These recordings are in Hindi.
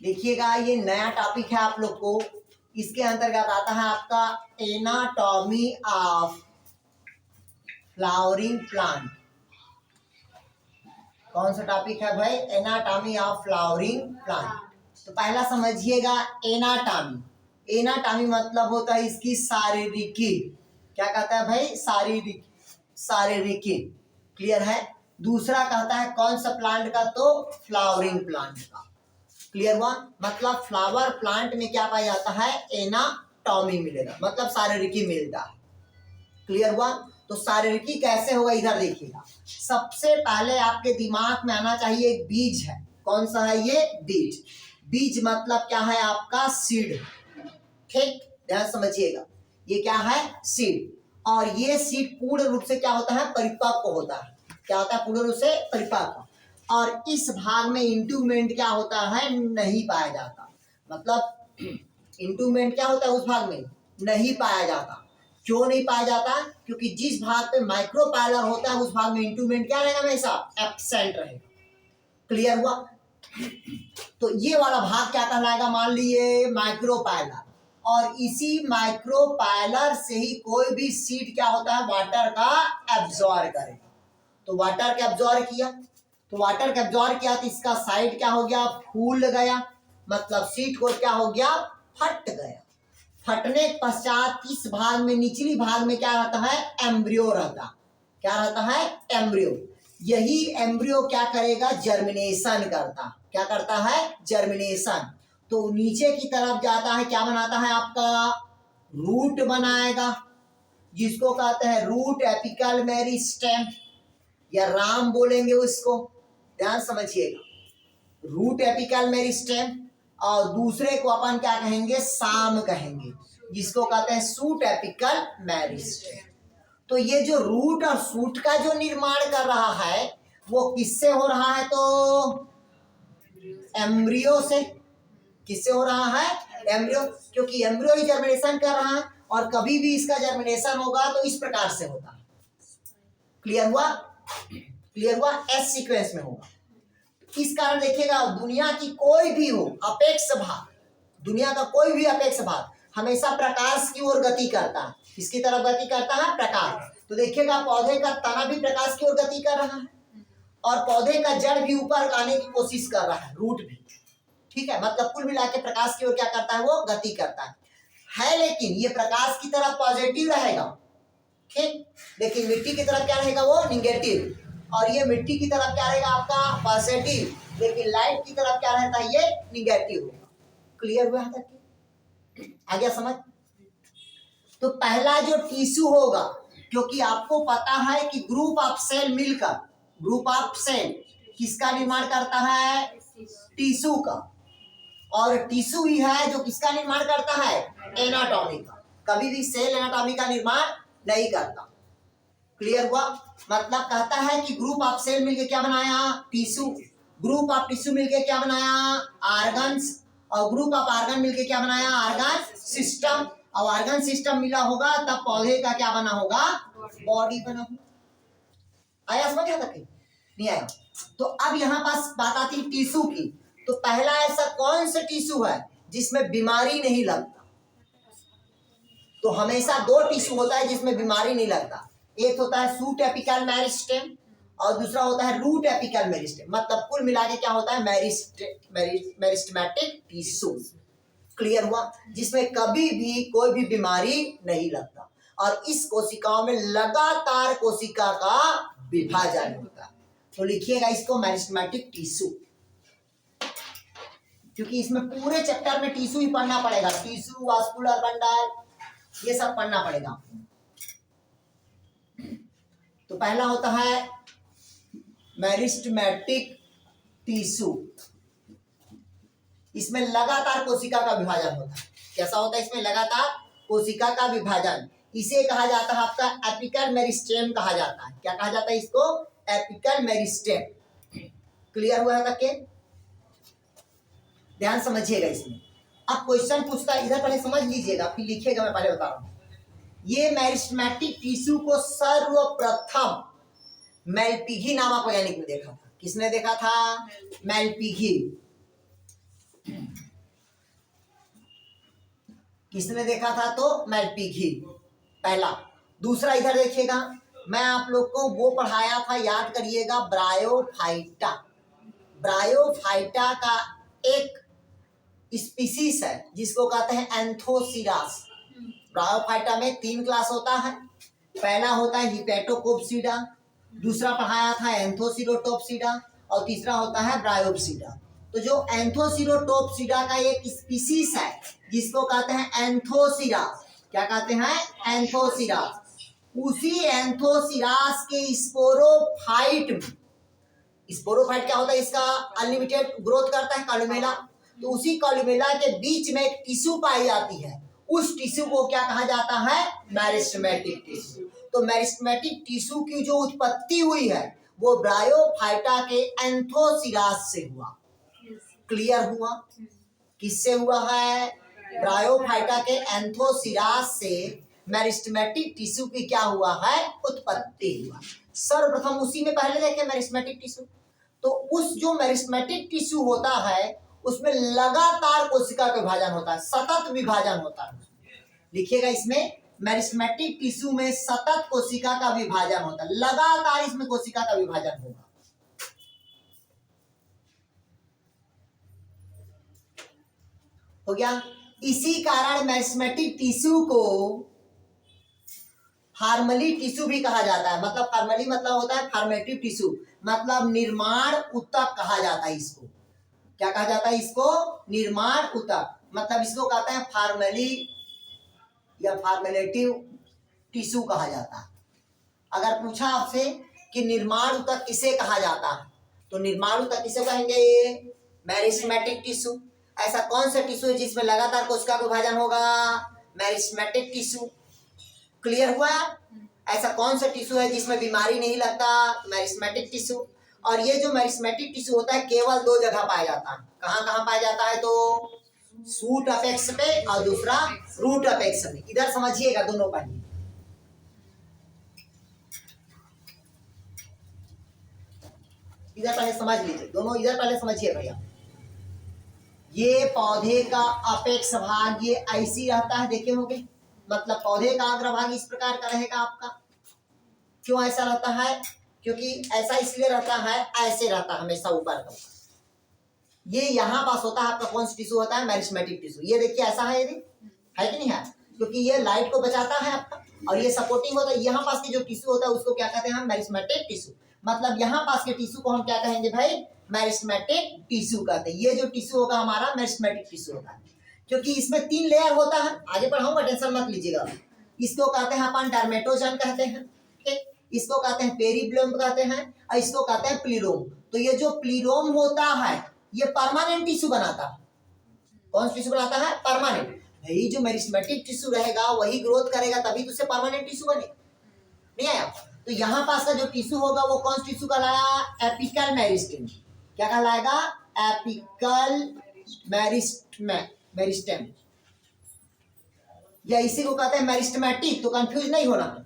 देखिएगा ये नया टॉपिक है आप लोग को। इसके अंतर्गत आता है आपका एनाटॉमी ऑफ फ्लावरिंग प्लांट। कौन सा टॉपिक है भाई? Anatomy of flowering plant. तो पहला समझिएगा एनाटॉमी। एनाटॉमी मतलब होता है इसकी शारीरिकी। क्या कहता है भाई? शारीरिकी। क्लियर है। दूसरा कहता है कौन सा प्लांट का? तो फ्लावरिंग प्लांट का। क्लियर हुआ? मतलब फ्लावर प्लांट में क्या पाया जाता है? एनाटॉमी मिलेगा, मतलब शारीरिकी मिलता है। क्लियर हुआ? तो शारीरिकी कैसे होगा इधर देखिएगा। सबसे पहले आपके दिमाग में आना चाहिए एक बीज है। कौन सा है ये? बीज। बीज मतलब क्या है? आपका सीड। ठीक, ध्यान समझिएगा। ये क्या है? सीड। और ये सीड पूर्ण रूप से क्या होता है? परिपक्व होता है। क्या होता है? पूर्ण रूप से परिपक्व। और इस भाग में इंट्रूमेंट क्या होता है? नहीं पाया जाता। मतलब इंट्रूमेंट क्या होता है? उस भाग में नहीं पाया जाता। क्यों नहीं पाया जाता? क्योंकि जिस भाग पे माइक्रोपाइलर होता है उस भाग में इंट्रूमेंट क्या रहेगा? हमेशा एब्सेंट रहेगा। क्लियर हुआ? तो ये वाला भाग क्या कहलाएगा? मान लीजिए माइक्रोपाइलर। और इसी माइक्रोपाइलर से ही कोई भी सीड क्या होता है? वाटर का एब्जॉर्ब करेगा। तो वाटर का एब्जॉर्ब किया, तो वाटर का एब्जॉर्ब किया तो इसका साइड क्या हो गया? फूल गया। मतलब सीड को क्या हो गया? फट गया। फटने के पश्चात इस भाग में, निचली भाग में क्या रहता है? एम्ब्रियो रहता। क्या रहता है? एम्ब्रियो। यही एम्ब्रियो क्या करेगा? जर्मिनेशन करता। क्या करता है? जर्मिनेशन। तो नीचे की तरफ जाता है, क्या बनाता है? आपका रूट बनाएगा, जिसको कहते हैं रूट एपिकल मेरिस्टेम, या राम बोलेंगे उसको। ध्यान समझिएगा, रूट एपिकल मेरिस्टेम। और दूसरे को अपन क्या कहेंगे? साम कहेंगे, जिसको कहते हैं शूट एपिकल मेरिस्टेम। तो ये जो रूट और शूट का जो निर्माण कर रहा है वो किससे हो रहा है? तो एम्ब्रियो से। किससे हो रहा है? एम्ब्रियो। क्योंकि एम्ब्रियो ही जर्मिनेशन कर रहा है, और कभी भी इसका जर्मिनेशन होगा तो इस प्रकार से होता है। क्लियर हुआ? क्लियर हुआ? एस सीक्वेंस में होगा। इस कारण देखिएगा, दुनिया की कोई भी हो अपेक्ष भाग, दुनिया का कोई भी अपेक्ष भाग हमेशा प्रकाश की ओर गति करता है। किसकी तरफ गति करता है? प्रकाश। तो देखिएगा पौधे का तना भी प्रकाश की ओर गति कर रहा है, और पौधे का जड़ भी ऊपर आने की कोशिश कर रहा है, रूट भी। ठीक है, मतलब कुल मिला के प्रकाश की ओर क्या करता है? वो गति करता है। लेकिन ये प्रकाश की तरफ पॉजिटिव रहेगा, ठीक। लेकिन मिट्टी की तरफ क्या रहेगा? वो निगेटिव। और ये मिट्टी की तरफ क्या रहेगा? आपका पॉजिटिव। लेकिन लाइट की तरफ क्या रहता है? ये निगेटिव होगा। क्लियर हुआ तक? आ गया समझ? तो पहला जो टिश्यू होगा, क्योंकि आपको पता है कि ग्रुप ऑफ सेल मिलकर, ग्रुप ऑफ सेल किसका निर्माण करता है? टिश्यू का। और टिश्यू ही है जो किसका निर्माण करता है? एनाटॉमी का। कभी भी सेल एनाटॉमी का निर्माण नहीं करता। क्लियर हुआ? मतलब कहता है कि ग्रुप ऑफ सेल मिलके क्या बनाया? टिश्यू। ग्रुप ऑफ टिश्यू मिलके क्या बनाया? ऑर्गन्स। और ग्रुप ऑफ ऑर्गन मिलके क्या बनाया? Organ system. और ऑर्गन सिस्टम मिला होगा तब पौधे का क्या बना होगा? बॉडी बना होगा। आया समझ? तक नहीं आया? तो अब यहाँ पास बात आती है टिश्यू की। तो पहला ऐसा कौन सा टिश्यू है जिसमें बीमारी नहीं लगता? तो हमेशा दो टिश्यू होता है जिसमें बीमारी नहीं लगता। एक होता है शूट एपिकल मेरिस्टेम, और दूसरा होता है रूट एपिकल मेरिस्टेम। मतलब कुल मिला के क्या होता है? Meristematic tissue. क्लियर हुआ? जिसमें कभी भी कोई भी बीमारी नहीं लगता। और इस कोशिकाओं में लगातार कोशिका का विभाजन होता है। तो लिखिएगा इसको मेरिस्टेमेटिक टिश्यू, क्योंकि इसमें पूरे चैप्टर में टिश्यू ही पढ़ना पड़ेगा। टिश्यू, वास्कुलर बंडल, ये सब पढ़ना पड़ेगा आपको। तो पहला होता है मेरिस्टेमेटिक टिश्यू। इसमें लगातार कोशिका का विभाजन होता है। कैसा होता है? इसमें लगातार कोशिका का विभाजन। इसे कहा जाता है आपका एपिकल मेरिस्टेम कहा जाता है। क्या कहा जाता है इसको? Apical meristem. क्लियर हुआ है तक के? ध्यान समझिएगा इसमें। अब क्वेश्चन पूछता है, इधर पहले समझ लीजिएगा फिर लिखिएगा, मैं पहले बता रहा हूं। ये मेरिस्टेमेटिक टिश्यू को सर्वप्रथम मेल्पिघी नामक वैज्ञानिक ने देखा था। किसने देखा था? मेल्पिघी। किसने देखा था? तो मैल्पीघी, पहला। दूसरा इधर देखिएगा, मैं आप लोग को वो पढ़ाया था, याद करिएगा, ब्रायोफाइटा। ब्रायोफाइटा का एक स्पीसीज है जिसको कहते हैं एंथोसिरास। ब्रायोफाइटा में 3 क्लास होता है। पहला होता है हिपेटोकोप्सिडा, दूसरा पढ़ाया था एंथोसिरोटोप्सिडा, और तीसरा होता है ब्रायोप्सिडा। तो जो एंथोसिरोटोप्सिडा का एक स्पीसीज है जिसको कहते हैं एंथोसिरास, क्या कहते हैं? एंथोसिरास। उसी एंथोसिरास के स्पोरोफाइट में, स्पोरोफाइट क्या होता है? इसका अनलिमिटेड ग्रोथ करता है, कॉलुमेला। तो उसी कॉलुमेला के बीच में एक टिश्यू पाई जाती है, उस टिश्यू को क्या कहा जाता है? Meristematic tissue. तो मेरिस्टेमेटिक टिश्यू की जो उत्पत्ति हुई है वो ब्रायोफाइटा के एंथोसिरास से हुआ। क्लियर हुआ? किससे हुआ है? ब्रायोफाइटा के एंथोसिरास से मेरिस्टेमेटिक टिश्यू की क्या हुआ है? उत्पत्ति हुआ। सर्वप्रथम उसी में पहले देखे मेरिस्टेमेटिक टिश्यू। तो उस जो मेरिस्टेमेटिक टिश्यू होता है उसमें लगातार कोशिका का विभाजन होता है, सतत विभाजन होता है। लिखिएगा इसमें, मेरिस्टेमेटिक टिश्यू में सतत कोशिका का विभाजन होता है, लगातार इसमें कोशिका का विभाजन होगा। हो गया? इसी कारण मेरिस्टेमेटिक टिश्यू को फार्मली टिश्यू भी कहा जाता है। मतलब फार्मली मतलब होता है फॉर्मेटिव टिश्यू, मतलब निर्माण ऊतक कहा जाता है इसको। क्या कहा जाता है इसको? निर्माण ऊतक। मतलब इसको कहते हैं फार्मली या फॉर्मेटिव टिश्यू कहा जाता है। अगर पूछा आपसे कि निर्माण ऊतक किसे कहा जाता है, तो निर्माण ऊतक किसे कहेंगे? Meristematic tissue. ऐसा कौन सा टिश्यू है जिसमें लगातार कोशिका का विभाजन होगा? Meristematic tissue. क्लियर हुआ? ऐसा कौन सा टिश्यू है जिसमें बीमारी नहीं लगता? Meristematic tissue. और ये जो मेरिस्टेमेटिक टिश्यू होता है केवल 2 जगह पाया जाता है। कहाँ कहाँ पाया जाता है? तो शूट अपेक्स पे और दूसरा रूट अपेक्स में। इधर समझिएगा दोनों पढ़िए। इधर पहले समझ लीजिए, दोनों इधर पहले समझिए भैया। ये पौधे का अपेक्स भाग ये ऐसी रहता है, देखे होंगे। मतलब पौधे का अग्रभाग इस प्रकार का रहेगा आपका। क्यों ऐसा रहता है? क्योंकि ऐसा इसलिए रहता है, ऐसे रहता है हमेशा ऊपर का। ये यहाँ पास होता है आपका कौन सा टिश्यू होता है? Meristematic tissue. ये देखिए ऐसा है, यदि है कि नहीं है? क्योंकि ये लाइट को बचाता है आपका, और ये सपोर्टिंग होता है। यहाँ पास के जो टिश्यू होता है उसको क्या कहते हैं हम? Meristematic tissue. मतलब यहाँ पास के टिश्यू को हम क्या कहेंगे भाई? मेरिस्टेमेटिक टिश्यू कहते हैं। ये जो टिश्यू होगा हमारा मेरिस्टेमेटिक टिश्यू होता है, क्योंकि इसमें 3 लेयर होता है। आगे पढ़ाऊंगा, टेंशन मत लीजिएगा। इसको कहते हैं अपन डर्मेटोजन कहते हैं, ठीक? इसको कहते हैं पेरिब्लोम कहते हैं, और इसको कहते हैं प्लीरोम। तो ये जो प्लीरोम होता है ये परमानेंट टिश्यू बनाता है। कौन सा टिश्यू बनाता है? परमानेंट। भाई जो मेरिस्टेमेटिक टिश्यू रहेगा वही ग्रोथ करेगा, तभी तो उसे परमानेंट टिश्यू बने। नहीं आया? तो यहाँ पास का जो टिश्यू होगा वो कौन सा टिश्यू कहलाया? Apical meristem. क्या कहलाएगा? Apical meristem. या इसी को कहते हैं मेरिस्टेमेटिक, तो कंफ्यूज नहीं होना है।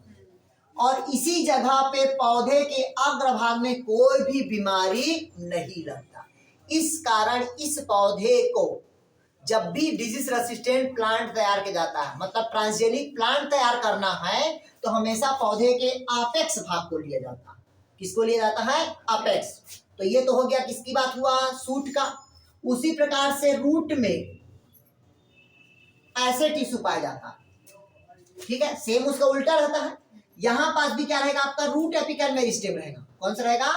और इसी जगह पे पौधे के अग्रभाग में कोई भी बीमारी नहीं लगता। इस कारण इस पौधे को जब भी डिजीज रेसिस्टेंट प्लांट तैयार किया जाता है, मतलब ट्रांसजेनिक प्लांट तैयार करना है, तो हमेशा पौधे के अपेक्स भाग को लिया जाता है। किसको लिया जाता है? अपेक्स। तो ये तो हो गया किसकी बात हुआ? सूट का। उसी प्रकार से रूट में ऐसे टिश्यू पाया जाता है, ठीक है? सेम उसका उल्टा रहता है। यहां पास भी क्या रहेगा आपका? रूट एपिकल मेरिस्टेम रहेगा। कौन सा रहेगा?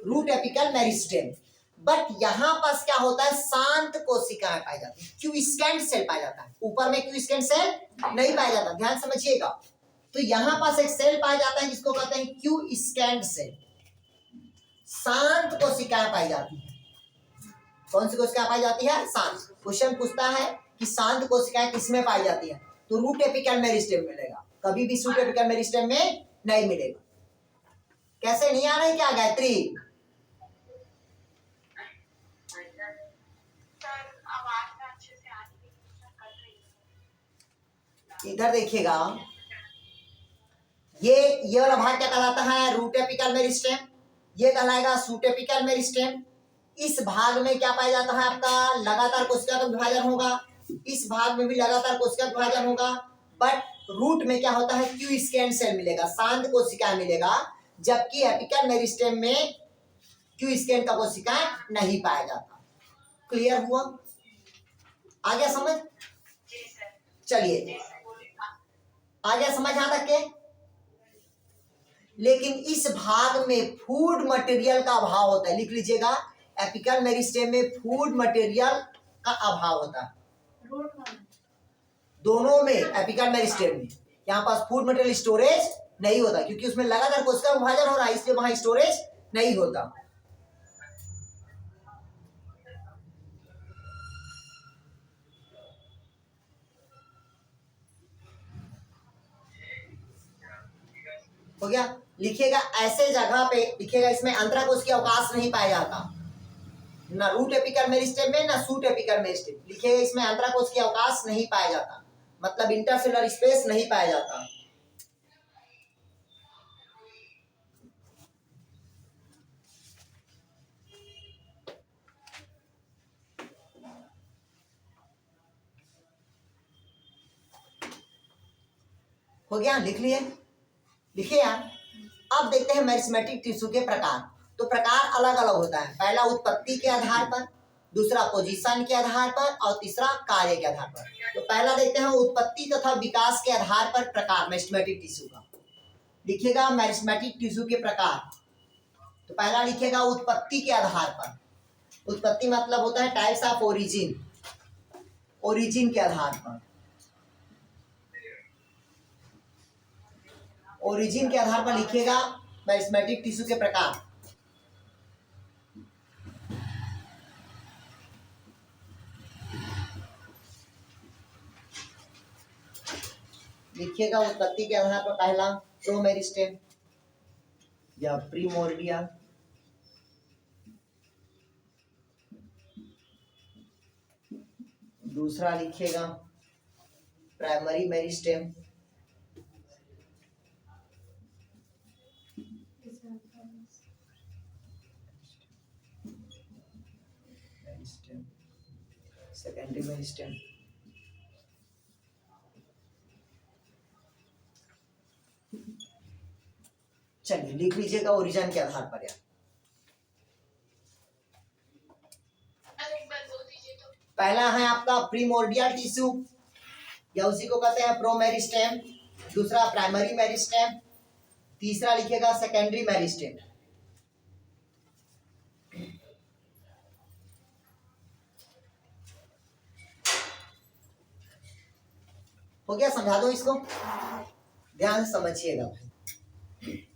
Root apical meristem. बट यहां पास क्या होता है? शांत कोशिकाएं पाई जाती है, क्यूस्कैंड सेल पाया जाता है। ऊपर में क्यूस्कैंड सेल नहीं पाया जाता, ध्यान समझिएगा। तो यहां पास एक सेल पाया जाता है जिसको कहते हैं क्यूस्कैंड सेल। शांत कोशिकाएं पाई जाती है। कौन सी कोशिका पाई जाती है? शांत। क्वेश्चन पूछता है कि शांत कोशिकाएं किसमें पाई जाती है, तो रूट एपिकल मेरिस्टेम मिलेगा। कभी भी रूट एपिकल मेरिस्टेम में नहीं मिलेगा। कैसे नहीं आ रहे क्या गायत्री? इधर देखिएगा, ये वाला भाग क्या कहलाता है? Root apical meristem. ये कहलाएगा सूट एपिकल मेरिस्टेम। इस भाग में क्या पाया जाता है आपका? लगातार कोशिका का विभाजन होगा। इस भाग में भी लगातार कोशिका विभाजन होगा, बट रूट में क्या होता है, क्यू स्कैन सेल मिलेगा, शांत कोशिका मिलेगा, जबकि एपिकल मेरिस्टेम में क्यू स्कैन का कोशिका नहीं पाया जाता। क्लियर हुआ? आ गया समझ? चलिए, आ गया समझ यहां तक के? लेकिन इस भाग में फूड मटेरियल का अभाव होता है, लिख लीजिएगा, एपिकल मेरिस्टेम में फूड मटेरियल का अभाव होता है। दोनों में, एपिकल मेरिस्टेम में यहाँ पास फूड मटेरियल स्टोरेज नहीं होता, क्योंकि उसमें लगातार कोशिका विभाजन हो रहा है, इसलिए वहां स्टोरेज नहीं होता। हो गया? लिखिएगा ऐसे जगह पे लिखिएगा, इसमें अंतराकोश की अवकाश नहीं पाया जाता, ना रूट एपिकल मेरिस्टेम में ना सूट एपिकल मेरिस्टेम। लिखिएगा इसमें अंतराकोश की अवकाश नहीं पाया जाता, मतलब इंटरसेलुलर स्पेस नहीं पाया जाता। हो गया? लिख लिए? लिखिए यार। अब देखते हैं मेरिस्टेमेटिक टिश्यू के प्रकार। तो प्रकार अलग अलग होता है, पहला उत्पत्ति के आधार पर, दूसरा पोजीशन के आधार पर, और तीसरा कार्य के आधार पर। तो पहला देखते हैं उत्पत्ति तथा विकास के आधार पर प्रकार मेरिस्टेमेटिक टिश्यू का। लिखिएगा मेरिस्टेमेटिक टिश्यू के प्रकार। तो पहला लिखिएगा उत्पत्ति के आधार पर। उत्पत्ति मतलब होता है टाइप्स ऑफ ओरिजिन, ओरिजिन के आधार पर, ओरिजिन के आधार पर लिखिएगा मेरिस्टेमेटिक टिश्यू के प्रकार। लिखिएगा उत्पत्ति के आधार पर पहला प्रोमेरिस्टेम या प्रीमोर्डियल, दूसरा लिखिएगा प्राइमरी मेरिस्टेम, सेकेंडरी मेरिस्टेम, चलिए लिख लीजिएगा ओरिजिन के आधार पर यार। पहला है आपका प्रीमोर्डियल टिश्यू या उसी को कहते हैं प्रोमेरिस्टेम, दूसरा प्राइमरी मेरिस्टेम, तीसरा लिखिएगा सेकेंडरी मेरिस्टेम। हो गया? समझा दो इसको, ध्यान से समझिएगा भाई।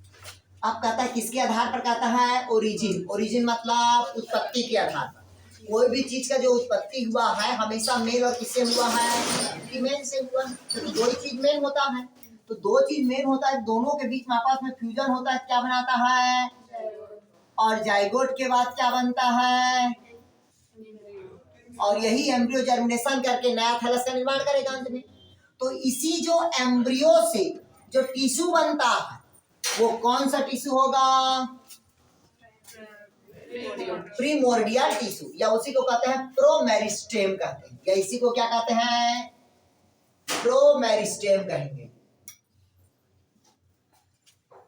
अब कहता है किसके आधार पर, कहता है ओरिजिन। ओरिजिन मतलब उत्पत्ति के आधार पर। कोई भी चीज का जो उत्पत्ति हुआ है हमेशा मेल और किससे हुआ है, फीमेल से हुआ है। तो दो ही चीज मेल होता है, तो दो चीज मेल होता है, दोनों के बीच में आपस में फ्यूजन होता है, क्या बनाता है, और जाइगोट के बाद क्या बनता है, और यही एम्ब्रियो जर्मिनेशन करके नया थैलस का निर्माण करेगा अंत में। तो इसी जो एम्ब्रियो से जो टिश्यू बनता है वो कौन सा टिश्यू होगा, प्रीमोर्डियल टिश्यू, या उसी को कहते हैं प्रोमेरिस्टेम कहते हैं, या इसी को क्या कहते हैं, प्रोमेरिस्टेम कहेंगे।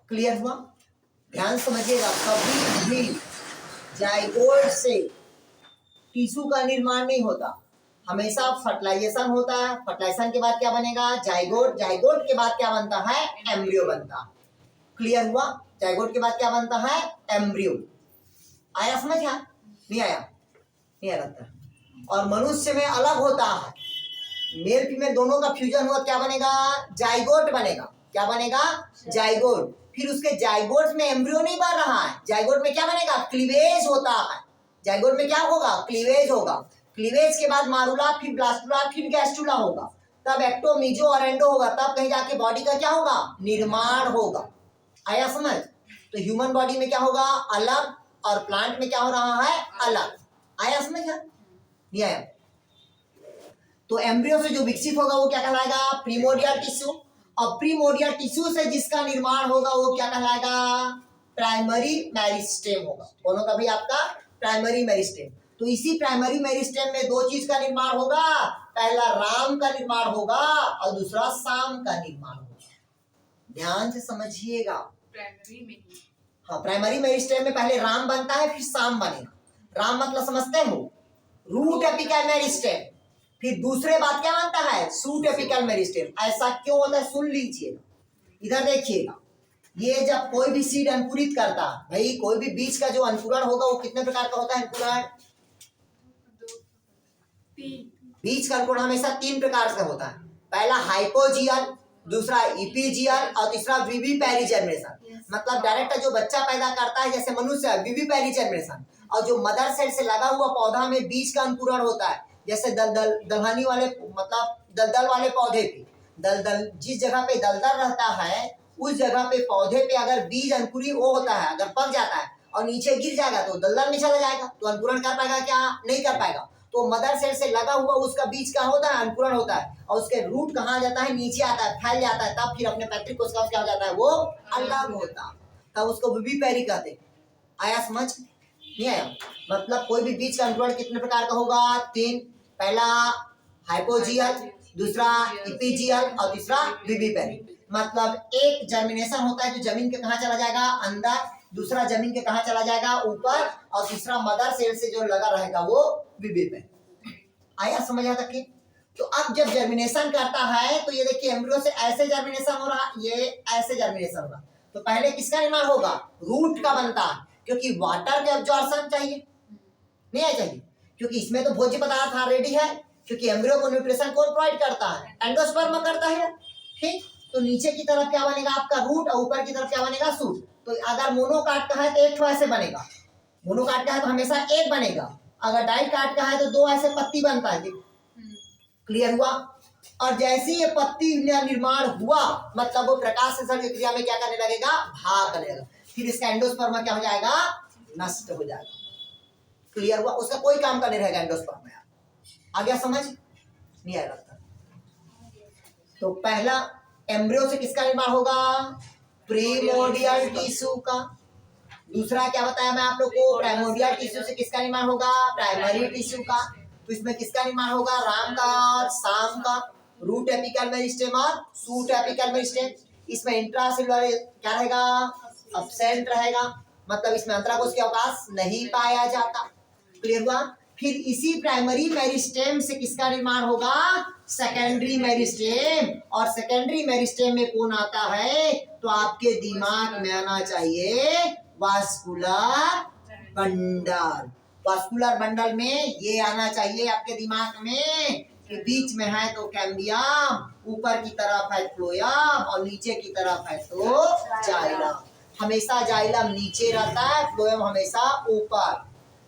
क्लियर हुआ? ध्यान समझिएगा, कभी भी जाइगोट से टिश्यू का निर्माण नहीं होता, हमेशा फर्टिलाइजेशन होता है। फर्टिलाइजेशन के बाद क्या बनेगा, जाइगोट, जाइगोट के बाद क्या बनता है, एम्ब्रियो बनता। क्लियर हुआ? जाइगोट के बाद क्या बनता है, एम्ब्रियो। आया समझ? यहाँ नहीं आया? नहीं आ रहा। और मनुष्य में अलग होता है, मेल फीमेल दोनों का फ्यूजन हुआ, क्या बनेगा, जाइगोट बनेगा। क्या बनेगा, जाइगोट। फिर उसके जाइगोट में एम्ब्रियो नहीं बन रहा है, जाइगोट में क्या बनेगा, क्लीवेज होता है। जाइगोट में क्या होगा, क्लीवेज होगा। क्लीवेज के बाद मारुला, फिर ब्लास्टुला, फिर गैस्टुला होगा, तब एक्टो, मीजो और एंडो होगा, तब कहीं जाके बॉडी का क्या होगा, निर्माण होगा। आया समझ? तो ह्यूमन बॉडी में क्या होगा, अलग, और प्लांट में क्या हो रहा है, अलग। आया समझ? नहीं आया? तो एम्ब्रियो से जो विकसित होगा वो क्या कहलाएगा, प्रीमोर्डियल टिश्यू, और प्रीमोर्डियल टिश्यू से जिसका निर्माण होगा वो क्या कहलाएगा, प्राइमरी मेरिस्टेम होगा। दोनों का भी आपका प्राइमरी मेरिस्टेम। तो इसी प्राइमरी मेरिस्टेम में दो चीज का निर्माण होगा, पहला राम का निर्माण होगा और दूसरा शाम का निर्माण होगा। ध्यान से समझिएगा। प्राइमरी में ही। हाँ, प्राइमरी मेरिस्टेम में पहले राम बनता है फिर शाम बनेगा। राम मतलब समझते हो, रूट एपिकल मेरिस्टेम। फिर दूसरे बात क्या बनता है, सूट एपिकल मेरिस्टेम। ऐसा क्यों होता है सुन लीजिएगा, इधर देखिएगा। ये जब कोई भी सीड अंकुरित करता है, भाई कोई भी बीज का जो अंकुरण होगा वो कितने प्रकार का होता है अंकुरण? बीज का अंकुरण हमेशा 3 प्रकार से होता है। पहला हाइपोजियल, दूसरा इपीजियल और तीसरा विविपैरी जर्मिनेशन। मतलब डायरेक्ट जो बच्चा पैदा करता है जैसे मनुष्य, विविपैरी जर्मिनेशन। और जो मदर सेल से लगा हुआ पौधा में बीज का अंकुरण होता है, जैसे दलहनी वाले मतलब दलदल वाले पौधे पे, दलदल जिस जगह पे दलदल रहता है उस जगह पे पौधे पे अगर बीज अंकुरित वो होता है, अगर पक जाता है और नीचे गिर जाएगा तो दलदल में चला जाएगा, तो अंकुरण कर पाएगा क्या? नहीं कर पाएगा। तो मदर सेल से लगा हुआ उसका बीज कहाँ होता है, अंकुरण होता है। और उसके रूट कहाँ जाता है, नीचे आता है, फैल जाता है, तब फिर अपने पैतृक कोशिका क्या हो जाता है, वो अलग होता, तब उसको विविपैरी कहते हैं। आया समझ? नहीं आया? मतलब कोई भी बीज का अंकुरण कितने प्रकार का होगा? 3। पहला हाइपोजियल, दूसरा इपीजियल और तीसरा विविपैरी। मतलब एक जर्मिनेशन होता है जो जमीन के कहाँ चला जाएगा, अंदर, दूसरा जमीन के कहाँ चला जाएगा, ऊपर, और तीसरा मदर सेल से जो लगा रहेगा वो विविपैरी। आया समझ आता कि? तो अब जब जर्मिनेशन करता है तो ये देखिए एम्ब्रियो से ऐसे जर्मिनेशन हो रहा, ये ऐसे जर्मिनेशन हो रहा। तो पहले किसका निर्माण होगा, रूट का बनता है, क्योंकि वाटर के अब्जॉर्प्शन चाहिए, नहीं है चाहिए, क्योंकि इसमें तो भोज्य पदार्थ ऑलरेडी है, क्योंकि एम्ब्रियो को न्यूट्रिशन कौन प्रोवाइड करता है, एंडोस्पर्म करता है। ठीक, तो नीचे की तरफ क्या बनेगा आपका रूट और ऊपर की तरफ क्या बनेगा सूट। तो अगर मोनोकाट का है तो एक ऐसे बनेगा, मोनोकाट का है तो हमेशा एक बनेगा, अगर डाइकाट का है तो 2 ऐसे पत्ती बनता है। क्लियर हुआ? और जैसे ये पत्ती निर्माण हुआ मतलब वो प्रकाश संश्लेषण की क्रिया में क्या करने लगेगा, भाग करने लगेगा, फिर इसका एंडोस्पर्म क्या हो जाएगा, नष्ट हो जाएगा। क्लियर हुआ? उसका कोई काम का नहीं रहेगा एंडोस्पर्म में। आ गया समझ? नहीं आया लगता? तो पहला एम्ब्रियो से किसका निर्माण होगा, प्रीमोर्डियल टिश्यू का। दूसरा क्या बताया मैं आप लोग को, प्राइमोर्डियल टिश्यू से किसका निर्माण होगा, प्राइमरी टिश्यू का। तो इसमें किसका निर्माण होगा, राम का और शाम का। रूट एपिकल मेरिस्टेम और शूट एपिकल मेरिस्टेम। इसमें इंट्रासेलुलर क्या रहेगा, अब्सेंट रहेगा, मतलब इसमें अंतराकोश के अवकाश नहीं पाया जाता। क्लियर हुआ? फिर इसी प्राइमरी मेरिस्टेम से किसका निर्माण होगा, सेकेंडरी मेरिस्टेम। और सेकेंडरी मेरिस्टेम में कौन आता है, तो आपके दिमाग में आना चाहिए वास्कुलर बंडल। वास्कुलर बंडल में ये आना चाहिए आपके दिमाग में कि बीच में है तो कैम्बियम, ऊपर की तरफ है फ्लोयम और नीचे की तरफ है तो जाइलम। हमेशा जाइलम नीचे रहता है, फ्लोयम हमेशा ऊपर।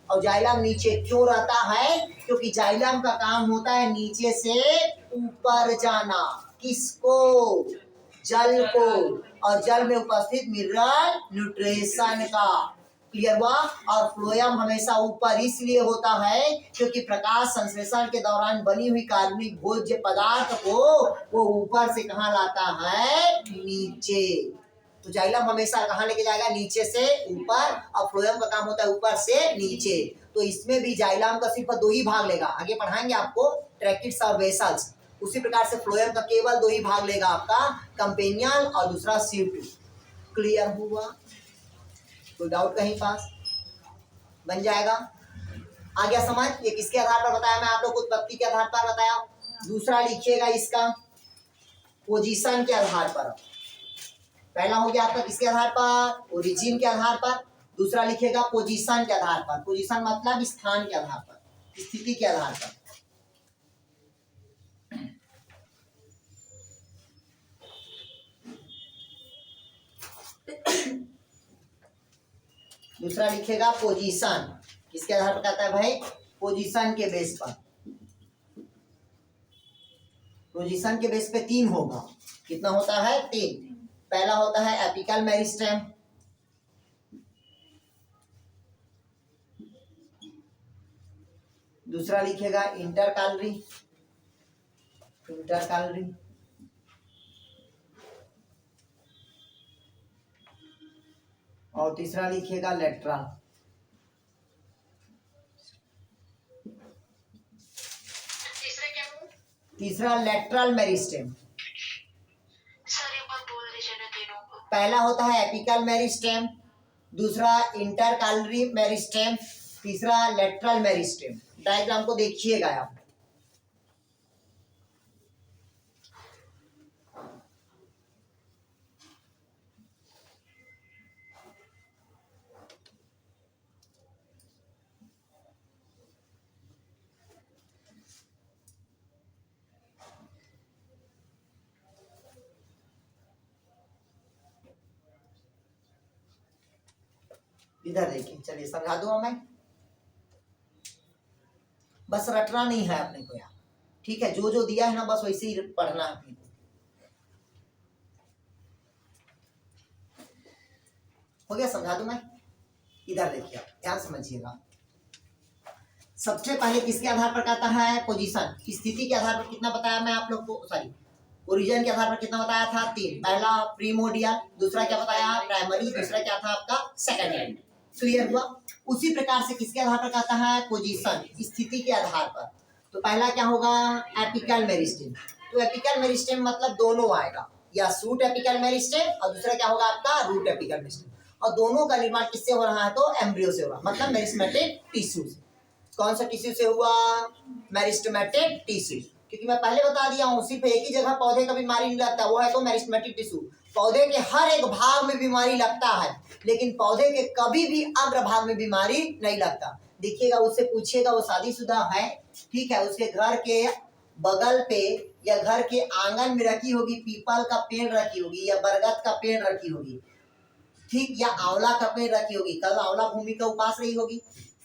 और जाइलम नीचे क्यों रहता है, क्योंकि जाइलम का काम होता है नीचे से ऊपर जाना। किसको, जल को, और जल में उपस्थित मिनरल न्यूट्रिशन का। क्लियर हुआ? और फ्लोयम हमेशा ऊपर इसलिए होता है क्योंकि प्रकाश संश्लेषण के दौरान बनी हुई कार्बनिक भोज्य पदार्थ को वो ऊपर से कहाँ लाता है, नीचे। तो जाइलम हमेशा कहाँ लेके जाएगा, नीचे से ऊपर, और फ्लोयम का काम होता है ऊपर से नीचे। तो इसमें भी जाइलम का सिर्फ 2 ही भाग लेगा, आगे पढ़ाएंगे आपको ट्रैकिट्स और वेसल्स। उसी प्रकार से फ्लोयम का केवल 2 ही भाग लेगा, आपका कंपेनियन और दूसरा सीटू। क्लियर हुआ? कोई डाउट कहीं पास? बन जाएगा? आ गया समझ? ये किसके आधार पर बताया मैं आप लोग को, उत्पत्ति के आधार पर बताया। दूसरा लिखिएगा इसका पोजीशन के आधार पर। पहला हो गया आपका किसके आधार पर, ओरिजिन के आधार पर। दूसरा लिखिएगा पोजीशन के आधार पर। पोजीशन मतलब स्थान के आधार पर, स्थिति के आधार पर। दूसरा लिखेगा पोजीशन, किसके आधार पर कहता है भाई, पोजीशन के बेस पर। पोजीशन के बेस पे 3 होगा। कितना होता है, 3। पहला होता है एपिकल मेरिस्टेम, दूसरा लिखेगा इंटरकालरी, इंटरकालरी, और तीसरा लिखिएगा लेटरल। तीसरा लेटरल मेरिस्टेम। सर एक बार बोल दीजिए ना तीनों को। पहला होता है एपिकल मेरिस्टेम, दूसरा इंटरकालरी मेरिस्टेम, तीसरा लेटरल मेरिस्टेम। डायग्राम को देखिएगा आप। इधर देखिए, चलिए समझा दूंगा मैं, बस रटना नहीं है अपने को यार, ठीक है? जो जो दिया है ना बस वैसे ही पढ़ना है अपने को। हो गया? समझा दूं मैं? इधर देखिए आप, ध्यान समझिएगा। सबसे पहले किसके आधार पर कहता है? पोजीशन, स्थिति के आधार पर कितना बताया मैं आप लोग को, सॉरी ओरिजिन के आधार पर कितना बताया था? 3। पहला प्रीमोडियल, दूसरा क्या बताया? प्राइमरी, दूसरा क्या था आपका? सेकेंडरी। क्लियर हुआ? उसी प्रकार से किसके आधार पर कहता है? पोजीशन, स्थिति के आधार पर। तो पहला क्या होगा? Apical meristem. तो एपिकल मेरिस्टेम मतलब दोनों आएगा, या शूट एपिकल मेरिस्टेम और दूसरा क्या होगा आपका? Root apical meristem. और दोनों का निर्माण किससे हो रहा है? तो एम्ब्रियो से हो रहा है, मतलब मेरिस्टेमेटिक टिश्यू से। कौन सा टिश्यू से हुआ? Meristematic tissue. क्योंकि मैं पहले बता दिया हूँ, सिर्फ एक ही जगह पौधे का बीमारी नहीं लगता, वो है तो मेरिस्टेमेटिक टिश्यू। पौधे के हर एक भाग में बीमारी लगता है, लेकिन पौधे के कभी भी अग्र भाग में बीमारी नहीं लगता। देखिएगा, उससे पूछिएगा, वो शादीशुदा है, ठीक है? उसके घर के बगल पे या घर के आंगन में रखी होगी पीपल का पेड़ रखी होगी, या बरगद का पेड़ रखी होगी, ठीक, या आंवला का पेड़ रखी होगी। कल आंवला भूमि का उपास रही होगी,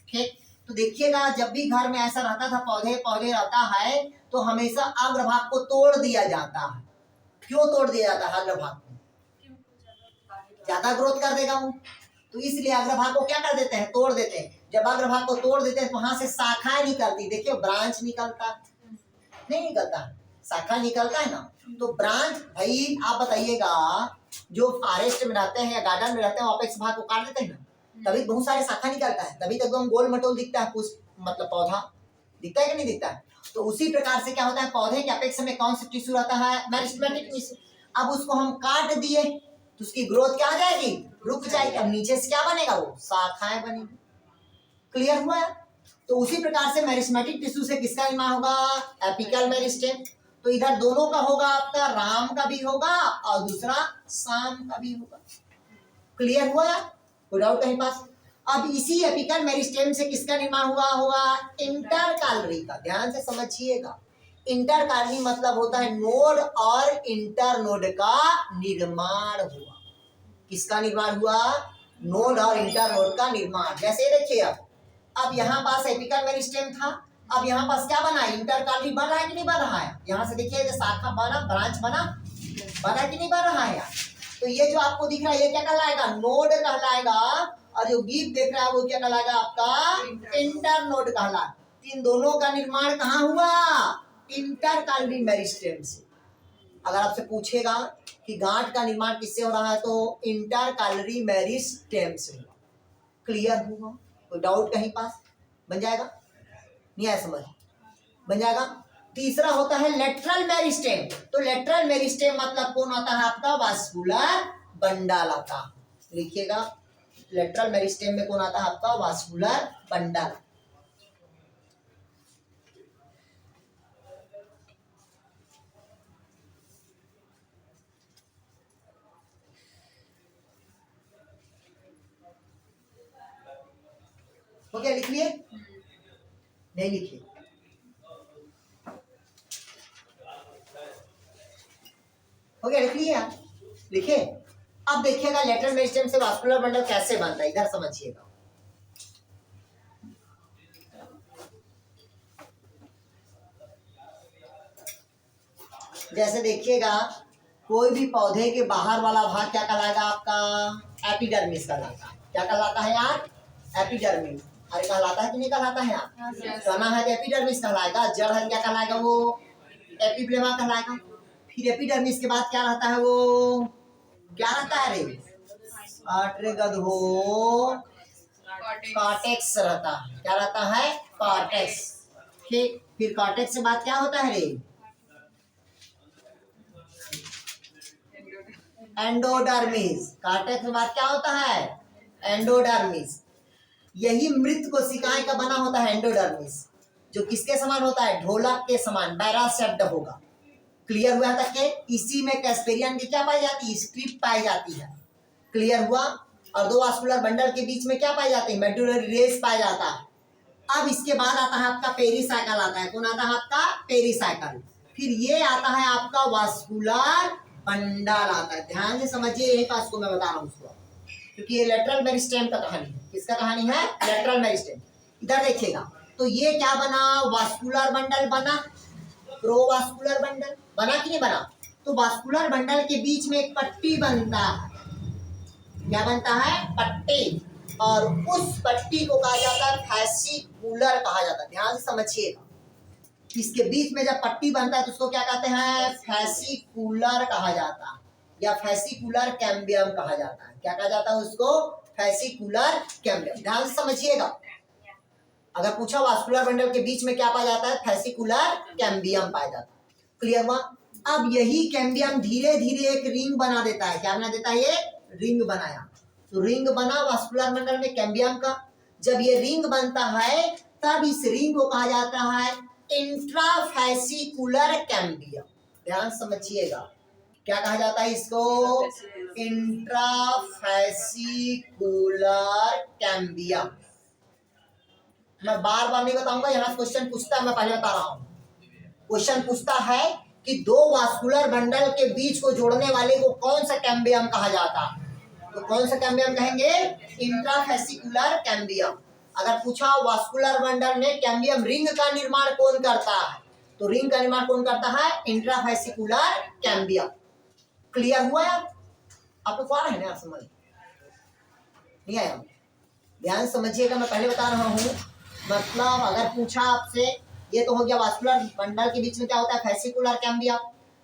ठीक? तो देखिएगा, जब भी घर में ऐसा रहता था, पौधे पौधे रहता है, तो हमेशा अग्रभाग को तोड़ दिया जाता है। क्यों तोड़ दिया जाता है अग्रभाग को? ज्यादा ग्रोथ कर देगा वो, तो इसलिए अग्रभाग को क्या कर देते हैं? तोड़ देते हैं। जब अग्रभाग को तोड़ देते हैं तो वहां से शाखाएं निकलती, देखिए ब्रांच निकलता, नहीं निकलता? शाखा निकलता है ना। तो ब्रांच, भाई आप बताइएगा, जो फॉरेस्ट में रहते हैं या गार्डन में रहते हैं, अपेक्स भाग को काट देते हैं ना, तभी बहुत सारे शाखा निकलता है, तभी तक एकदम गोल मटोल दिखता है कुछ, मतलब पौधा दिखता है कि नहीं दिखता है? तो उसी प्रकार से क्या होता है, पौधे के अपेक्ष में कौन सा टिश्यू रहता है? Meristematic tissue. अब उसको हम काट दिए तो उसकी ग्रोथ क्या आ जाएगी? रुक जाएगी। अब नीचे से क्या बनेगा? वो शाखाएं बनेगी। क्लियर हुआ? तो उसी प्रकार से मेरिस्टेमेटिक टिश्यू से किसका निर्माण होगा? Apical meristem. तो इधर दोनों का होगा आपका, राम का भी होगा और दूसरा शाम का भी होगा। क्लियर हुआ? कोई डाउट कहीं पास? अब इसी एपिकल मेरिस्टेम से किसका निर्माण हुआ होगा? इंटरकालरी का। ध्यान से समझिएगा, इंटरकालरी मतलब होता है नोड और इंटरनोड का निर्माण हुआ। किसका निर्माण हुआ? नोड और इंटरनोड का निर्माण। जैसे देखिए, अब यहाँ पास एपिकल मेरिस्टेम था, अब यहाँ पास क्या बना? इंटरकालरी बन रहा है कि नहीं बन रहा है? यहाँ से देखिए, शाखा बना, ब्रांच बना कि नहीं बन रहा है यार? तो ये जो आपको दिख रहा है, ये क्या कहलाएगा? नोड कहलाएगा। और जो गिफ देख रहा है वो क्या कहलाएगा? आपका इंटरनोड कहलाएगा। इन दोनों का निर्माण कहाँ हुआ? इंटरकालरी मेरिस्टेम से। अगर आपसे पूछेगा कि गांठ का निर्माण किससे हो रहा है, तो इंटरकालरी मेरिस्टेम से हुआ। क्लियर हुआ? कोई डाउट कहीं पास? बन जाएगा? नहीं आया समझ? बन जाएगा। तीसरा होता है लेटरल मेरिस्टेम। तो लेटरल मेरिस्टेम मतलब कौन आता है आपका? वास्कुलर बंडल आता है। लिखिएगा, लेटरल मेरिस्टेम में कौन आता है आपका? Vascular bundle. हो गया? लिख लिए? नहीं लिखिए? हो गया? लिख लिए आप? लिखिए। अब देखिएगा लेटरल मेरिस्टेम से वास्कुलर बंडल कैसे बनता है, इधर समझिएगा। जैसे देखिएगा, कोई भी पौधे के बाहर वाला भाग क्या कहलाएगा आपका? एपिडर्मिस कहलाता है। क्या कहलाता है यार? एपिडर्मिस। अरे कहलाता है कि नहीं कहलाता है यार? तना है तो एपिडर्मिस कहलाएगा, जड़ है क्या कहलाएगा? वो एपिब्लेमा कहलाएगा। फिर एपिडर्मिस के बाद क्या रहता है? वो क्या रहता है रे? अरे गधो, कॉर्टेक्स रहता है। क्या रहता है? कॉर्टेक्स। ठीक, फिर कॉर्टेक्स के बाद क्या होता है रे? एंडोडर्मिस। कॉर्टेक्स के बाद क्या होता है? एंडोडर्मिस। यही मृत कोशिकाएं का बना होता है एंडोडर्मिस, जो किसके समान होता है? ढोलक के समान, बैरा शेप्ड होगा। क्लियर हुआ तक के? इसी में कैस्पेरियन की क्या पाई जाती है? स्ट्रिप पाई जाती है। क्लियर हुआ? और दो वास्कुलर बंडल के बीच में क्या पाई जाती है? मेडुलरी रेस पाया जाता है। अब इसके बाद आता है आपका पेरिसाइकल आता है। कौन आता है आपका? पेरिसाइकल। फिर ये आता है आपका वास्कुलर बंडल आता है। ध्यान से समझिए, यही पास को मैं बता रहा हूँ उसको, क्योंकि ये लेटरल मेरिस्टेम का कहानी है। किसका कहानी है? Lateral meristem. इधर देखिएगा, तो ये क्या बना? वास्कुलर बंडल बना, प्रोवास्कुलर बंडल बना कि नहीं बना? तो वास्कुलर बंडल के बीच में एक पट्टी बनता है। क्या बनता है? पट्टी। और उस पट्टी को कहा जाता है फैसिकुलर कहा जाता है। ध्यान से समझिएगा, इसके बीच में जब पट्टी बनता है तो उसको क्या कहते हैं? फैसिकुलर कहा जाता है, या फैसिकुलर कैम्बियम कहा जाता है। क्या कहा जाता है उसको? Fascicular cambium. ध्यान से समझिएगा, अगर पूछा वास्कुलर बंडल के बीच में क्या पाया जाता है? फैसिकुलर कैम्बियम पाया जाता है। क्लियर हुआ? अब यही कैम्बियम धीरे धीरे एक रिंग बना देता है। क्या बना देता है? ये रिंग बनाया, तो रिंग बना वास्कुलर बंडल में कैम्बियम का। जब ये रिंग बनता है तब इस रिंग को कहा जाता है इंट्राफैसिकुलर कैम्बियम। ध्यान समझिएगा, क्या कहा जाता है इसको? इंट्राफैसिकुलर कैम्बियम। मैं बार बार नहीं बताऊंगा, यहाँ क्वेश्चन पूछता है, मैं पहले बता रहा हूँ। क्वेश्चन पूछता है कि दो वास्कुलर बंडल के बीच को जोड़ने वाले को कौन सा कैम्बियम कहा जाता है? तो कौन सा कैम्बियम कहेंगे? इंट्राफैसिकुलर कैम्बियम। अगर पूछा वास्कुलर बंडल में कैम्बियम रिंग का निर्माण कौन करता है, तो रिंग का निर्माण कौन करता है? इंट्राफैसिकुलर कैम्बियम। क्लियर हुआ यार? आपको क्या है ना, समझ नहीं आया? ध्यान समझिएगा, मैं पहले बता रहा हूँ। मतलब अगर पूछा आपसे, ये तो हो गया वास्कुलर बंडल के बीच में क्या होता है? Fascicular cambium.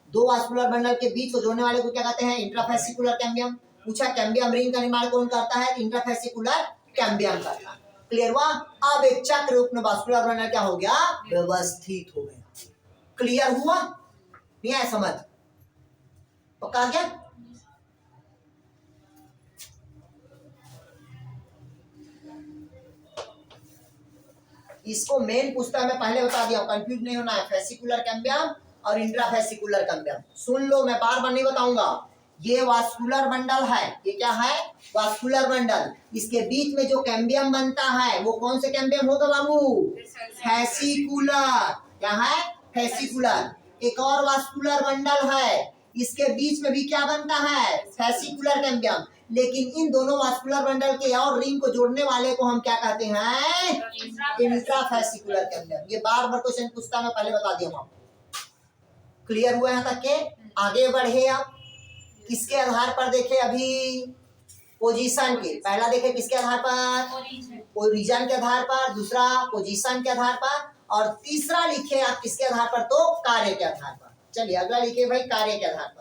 दो वास्कुलर बंडल के बीच को जोड़ने वाले को क्या कहते हैं? इंट्राफैसिकुलर कैम्बियम। पूछा कैम्बियम रिंग का निर्माण कौन करता है? इंट्राफैसिकुलर कैम्बियम करता है। क्लियर हुआ? अब एक चक्र रूप में वास्कुलर बंडल क्या हो गया? व्यवस्थित हो गया। क्लियर हुआ? नहीं आया समझ? पक्का क्या? इसको मेन पूछता है, मैं पहले बता दिया, कंफ्यूज नहीं होना है। फैसिकुलर कैम्बियम और इंट्राफैसिकुलर कैम्बियम सुन लो, मैं बार बार नहीं बताऊंगा। ये वास्कुलर बंडल है, ये क्या है? Vascular bundle. इसके बीच में जो कैम्बियम बनता है वो कौन से कैम्बियम होगा बाबू? फैसिकुलर। क्या है? फैसिकुलर। एक और वास्कुलर बंडल है, इसके बीच में भी क्या बनता है? Fascicular cambium. लेकिन इन दोनों वास्कुलर बंडल के और रिंग को जोड़ने वाले को हम क्या कहते हैं? इंट्राफैसिकुलर कैम्बियम। ये बार बार क्वेश्चन पूछता, मैं पहले बता दिया हूँ। क्लियर हुआ यहाँ तक के? आगे बढ़े आप, किसके आधार पर देखे? अभी पोजीशन के, पहला देखे किसके आधार पर? ओरिजिन के आधार पर, दूसरा पोजीशन के आधार पर, और तीसरा लिखे आप किसके आधार पर? तो कार्य के आधार पर। चलिए अगला लिखे भाई, कार्य के आधार पर।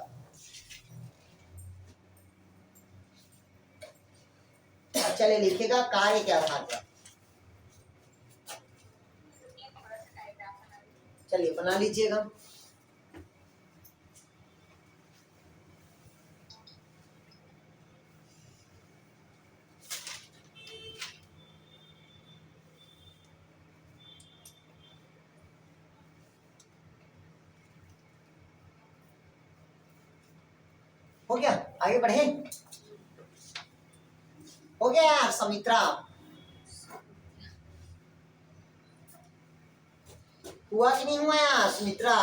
चलिए लिखेगा कार्य के आधार पर। चलिए बना लीजिएगा। हो गया? आगे बढ़े? हो गया यार समित्रा? हुआ कि नहीं हुआ यार सुमित्रा?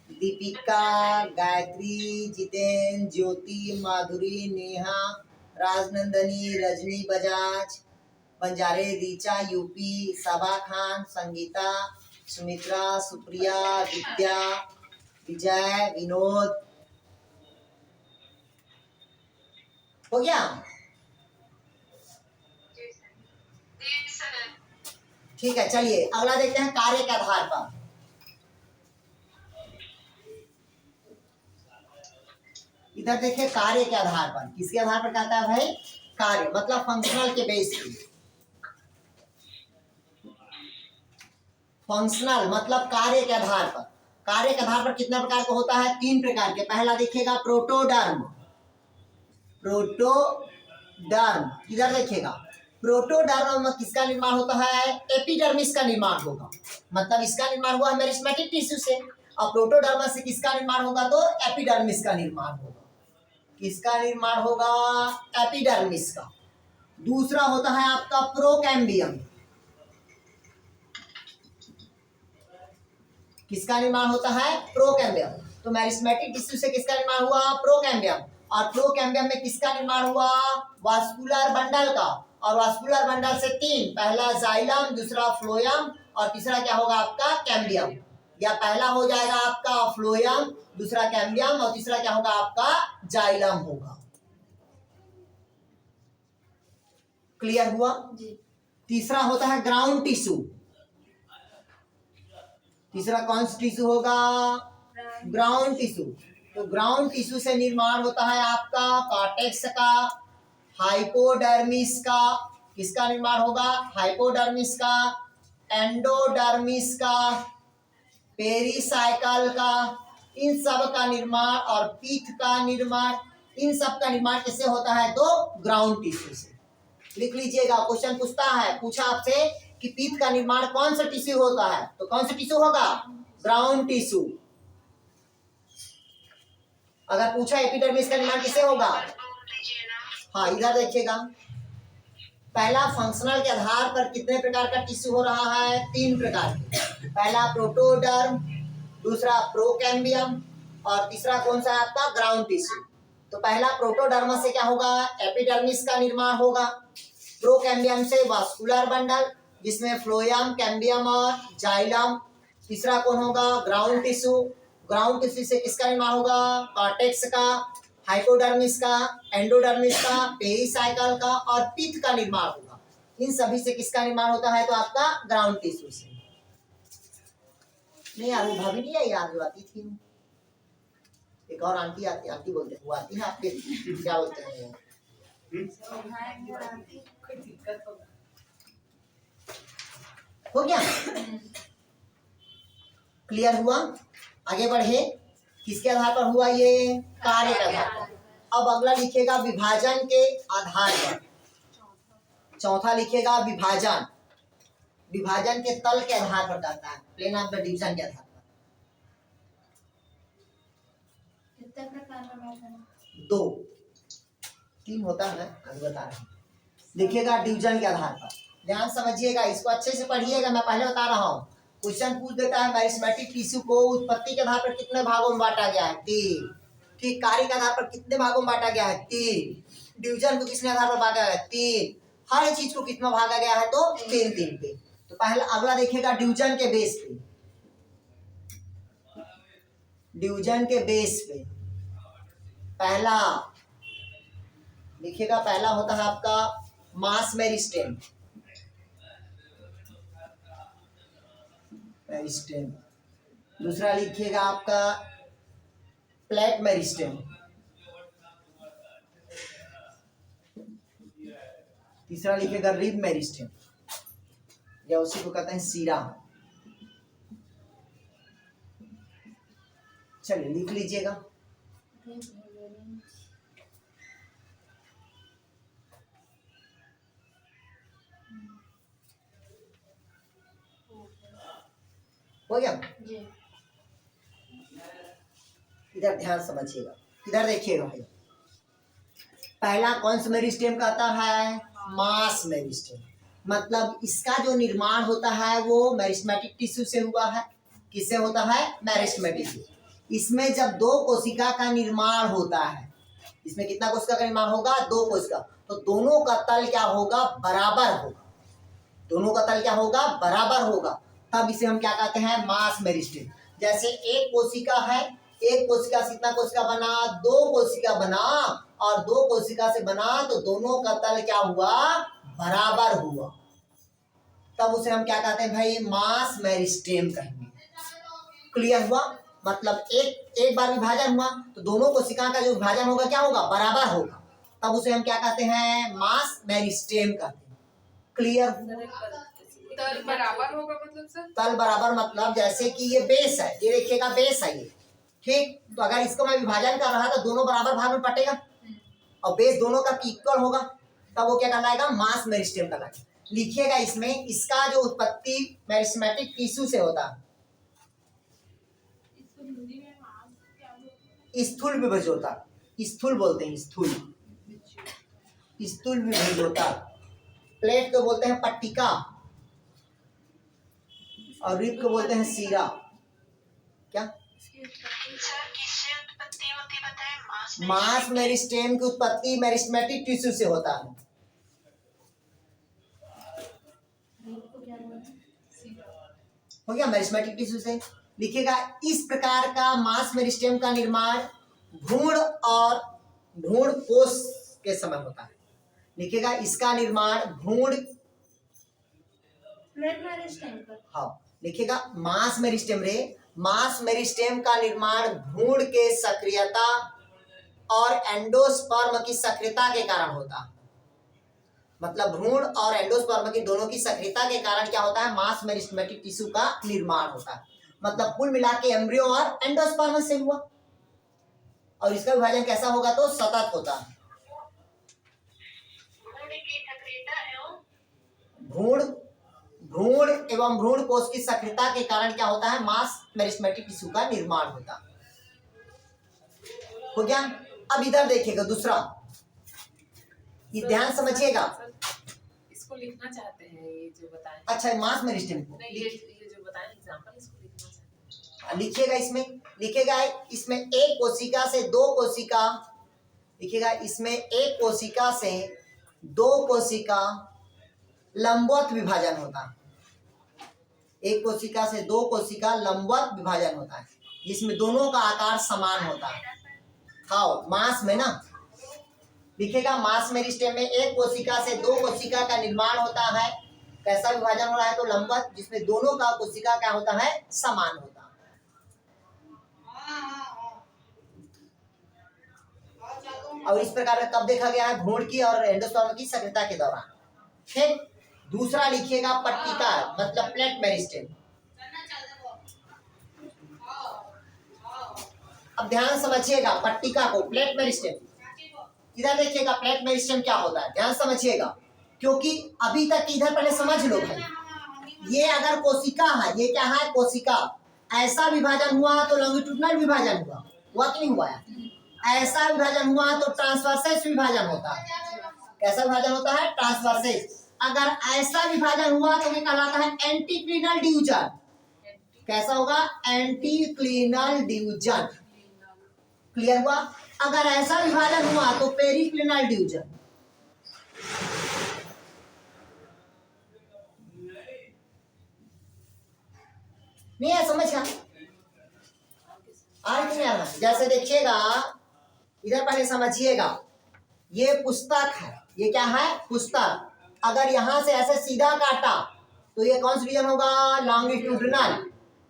दीपिका, गायत्री, जितेन, ज्योति, माधुरी, नेहा, राजनंदनी, रजनी बजाज, बंजारे, रीचा, यूपी, सबा खान, संगीता, सुमित्रा, सुप्रिया, विद्या, विजय, विनोद। हो गया? ठीक है, चलिए अगला देखते हैं कार्य के आधार पर। इधर देखिए कार्य के आधार पर, किसके आधार पर कहता है भाई? कार्य मतलब फंक्शनल के बेस पे। फंक्शनल मतलब कार्य के आधार पर। कार्य के आधार पर कितने प्रकार का होता है? 3 प्रकार के। पहला देखिएगा प्रोटोडर्म। प्रोटोडर्म इधर देखिएगा, प्रोटोडर्म में किसका निर्माण होता है? एपिडर्मिस का निर्माण होगा, मतलब इसका निर्माण हुआ है मेरिस्टेमेटिक टिश्यू से। और प्रोटोडर्म से किसका निर्माण होगा? तो एपिडर्मिस का निर्माण होगा। किसका निर्माण होगा? एपिडर्मिस का। दूसरा होता है आपका प्रोकैम्बियम। किसका निर्माण होता है? प्रोकैम्बियम। तो मेरिस्टेमेटिक टिश्यू से किसका निर्माण हुआ? प्रोकैम्बियम। और प्रोकैम्बियम में किसका निर्माण हुआ? वास्कुलर बंडल का। और वास्कुलर बंडल से 3, पहला जाइलम, दूसरा फ्लोएम और तीसरा क्या होगा आपका? कैम्बियम। या पहला हो जाएगा आपका फ्लोएम, दूसरा कैम्बियम और तीसरा क्या होगा आपका? जाइलम होगा। क्लियर हुआ जी? तीसरा होता है ग्राउंड टिश्यू। तीसरा कौन सा टिश्यू होगा? Ground tissue. तो ग्राउंड टिश्यू से निर्माण होता है आपका कॉर्टेक्स का, हाइपोडर्मिस का। किसका निर्माण होगा? हाइपोडर्मिस का, एंडोडर्मिस का, पेरिसाइकल का। इन सब का निर्माण और पीठ का निर्माण, इन सब का निर्माण किससे होता है? तो ग्राउंड टिश्यू से। लिख लीजिएगा, क्वेश्चन पूछता है, पूछा आपसे कि पीठ का निर्माण कौन सा टिश्यू होता है, तो कौन सा टिश्यू होगा? Ground tissue. अगर पूछा एपिडर्मिस का निर्माण किससे होगा? हाँ इधर देखिएगा, पहला फंक्शनल के आधार पर कितने प्रकार का टिश्यू हो रहा है? 3 प्रकार के। पहला प्रोटोडर्म, दूसरा प्रोकैम्बियम और तीसरा कौन सा है आपका? Ground tissue. तो पहला प्रोटोडर्म से क्या होगा? एपिडर्मिस का निर्माण होगा। प्रोकैम्बियम से वास्कुलर बंडल जिसमें फ्लोएम, कैम्बियम और जाइलम। तीसरा कौन होगा? Ground tissue. ग्राउंड टिश्यू से किसका निर्माण होगा? कॉर्टेक्स का, हाइपोडर्मिस का, एंडोडर्मिस का, पेरिसाइकल का और पीठ का निर्माण होगा। इन सभी से किसका निर्माण होता है? तो आपका ग्राउंड टिश्यू से। नहीं यार, वो भाभी नहीं आई यार, जो आती थी, एक और आंटी आती, आंटी बोलते हैं, वो आती है आपके, क्या बोलते हैं? हो गया? क्लियर हुआ? आगे बढ़े। किसके आधार पर हुआ ये? कार्य के आधार पर। अब अगला लिखेगा विभाजन के आधार पर। चौथा लिखेगा विभाजन। विभाजन के तल के आधार पर करता है, प्लेन ऑफ द डिवीजन के आधार पर। कितने प्रकार का? 2 3 होता है, अभी बता रहे हैं। देखिएगा डिवीजन के आधार पर, ध्यान समझिएगा, इसको अच्छे से पढ़िएगा, मैं पहले बता रहा हूँ। क्वेश्चन पूछ देता है मेरिस्टेमेटिक टिश्यू को उत्पत्ति के आधार पर कितने भागों में बांटा गया है? 3। ठीक, कार्य के आधार पर कितने भागों में बांटा गया है? 3। डिवीजन को किसने आधार पर बांटा गया है? 3। हर चीज को कितना भागा गया है? तो 3 पे। तो पहला अगला देखिएगा डिवीजन के बेस पे। डिवीजन के बेस पे पहला देखिएगा, पहला होता है आपका मास मेरिस्टेम। मेरिस्टेम। दूसरा लिखिएगा आपका प्लेट मेरिस्टेम। तीसरा लिखिएगा रिब मेरिस्टेम, या उसी को कहते हैं सीरा। चलिए लिख लीजिएगा। हो गया? इधर ध्यान समझिएगा, इधर देखिएगा भाई। पहला कौन सा मेरिस्टेम कहता है? मास मेरिस्टेम। मतलब इसका जो निर्माण होता है वो मेरिस्टेमेटिक टिश्यू से हुआ है। किससे होता है? मेरिस्टेमेटिक। इसमें जब 2 कोशिका का निर्माण होता है, इसमें कितना कोशिका का निर्माण होगा? 2 कोशिका। तो दोनों का तल क्या होगा? बराबर होगा। दोनों का तल क्या होगा? बराबर होगा। तब इसे हम क्या कहते हैं? मास मेरिस्टेम। जैसे एक कोशिका है, एक कोशिका से कितना कोशिका बना? 2 कोशिका बना, और 2 कोशिका से बना तो दोनों का तल क्या हुआ? बराबर हुआ। तब उसे हम क्या कहते हैं भाई? मास मेरिस्टेम कहेंगे। क्लियर हुआ? मतलब एक बार विभाजन हुआ तो दोनों कोशिका का जो विभाजन होगा क्या होगा? बराबर होगा। तब उसे हम क्या कहते हैं? मास मेरिस्टेम कहते हैं। क्लियर? तल बराबर होगा मतलब सर? तल बराबर मतलब जैसे कि ये बेस है, ये देखिएगा बेस है ये, ठीक। तो अगर इसको मैं विभाजन कर रहा तो दोनों बराबर भाग में बटेगा और बेस दोनों का इक्वल होगा, तब वो क्या कहलाएगा, मास मेरिस्टेम कहलाएगा। लिखिएगा इसमें, इसका जो उत्पत्ति मेरिस्टेमेटिक टिश्यू से होता है, इसको हिंदी में मांस क्या बोलते हैं? स्थूल विभजोता, स्थूल बोलते हैं, स्थूल स्थूल विभजोता। प्लेट को बोलते हैं पट्टिका और रिब को बोलते हैं सीरा। क्या सर किससे उत्पत्ति होती बताए? मास मेरिस्टेम की उत्पत्ति मेरिस्टेमेटिक टिश्यू से होता है। इसको क्या बोलते हैं? हो गया मेरिस्टेमेटिक टिश्यू से। लिखिएगा, इस प्रकार का मास मेरिस्टेम का निर्माण भ्रूण और भ्रूण कोष के समय होता है। लिखिएगा, इसका निर्माण भ्रूण, प्लेट मेरिस्टेम का। हाँ लिखिएगा, मास मेरिस्टेम रे, मास मेरिस्टेम का निर्माण भ्रूण के सक्रियता और एंडोस्पर्म की सक्रियता के कारण होता है। मतलब भ्रूण और एंडोस्पर्म की दोनों की सक्रियता के कारण क्या होता है, मास मेरिस्टेमेटिक टिश्यू का निर्माण होता है। मतलब कुल मिला के एम्ब्रियो और एंडोस्पर्म से हुआ, और इसका विभाजन कैसा होगा, तो सतत होता है। भ्रूण भ्रूण एवं भ्रूण कोष की सक्रियता के कारण क्या होता है, मास मेरिस्टेमेटिक टिश्यू का निर्माण होता है। हो गया। अब इधर देखिएगा दूसरा, ये ध्यान समझिएगा। इसको लिखना चाहते हैं, ये जो बताएं। अच्छा, मास मेरिस्टेम को नहीं, ये जो बताएं एग्जांपल, इसको लिखना चाहते हैं। लिखिएगा इसमें, लिखिएगा इसमें एक कोशिका से दो कोशिका, लिखिएगा इसमें एक कोशिका से दो कोशिका लंबवत विभाजन होता है। एक कोशिका से दो कोशिका लंबवत विभाजन होता है, जिसमें दोनों का आकार समान होता है। हाँ, मास में ना, लिखिएगा मास मेरिस्टेम में एक कोशिका से दो कोशिका का निर्माण होता है। कैसा विभाजन हो रहा है, तो लंबवत, जिसमें दोनों का कोशिका क्या होता है, समान होता है। और इस प्रकार कब देखा गया है, भ्रूण की और एंडोस्पर्म की सक्रियता के दौरान। ठीक। दूसरा लिखिएगा पट्टिका, मतलब प्लेट मेरिस्टेम। अब ध्यान समझिएगा पट्टिका को, प्लेट मेरिस्टेम। इधर देखिएगा प्लेट मेरिस्टेम क्या होता है, ध्यान समझिएगा, क्योंकि अभी तक इधर पहले समझ लो भाई। ये अगर कोशिका है, ये क्या है, कोशिका, ऐसा विभाजन हुआ तो लॉन्गिट्यूडनल विभाजन हुआ कि नहीं हुआ है? ऐसा विभाजन हुआ तो ट्रांसवर्सेस विभाजन होता है। कैसा विभाजन होता है, ट्रांसवर्सेस। अगर ऐसा विभाजन हुआ तो ये कहलाता है एंटीक्लिनल डिवीजन। कैसा होगा, एंटीक्लिनल डिवीजन। क्लियर हुआ? अगर ऐसा विभाजन हुआ तो पेरिक्लिनल डिवीजन। नहीं है, समझ आ रही नहीं आ रहा? जैसे देखिएगा इधर, पहले समझिएगा, ये पुस्तक है, ये क्या है, पुस्तक। अगर यहां से ऐसे सीधा काटा तो ये कौन सा रीजन होगा, लॉन्गिट्यूडनल।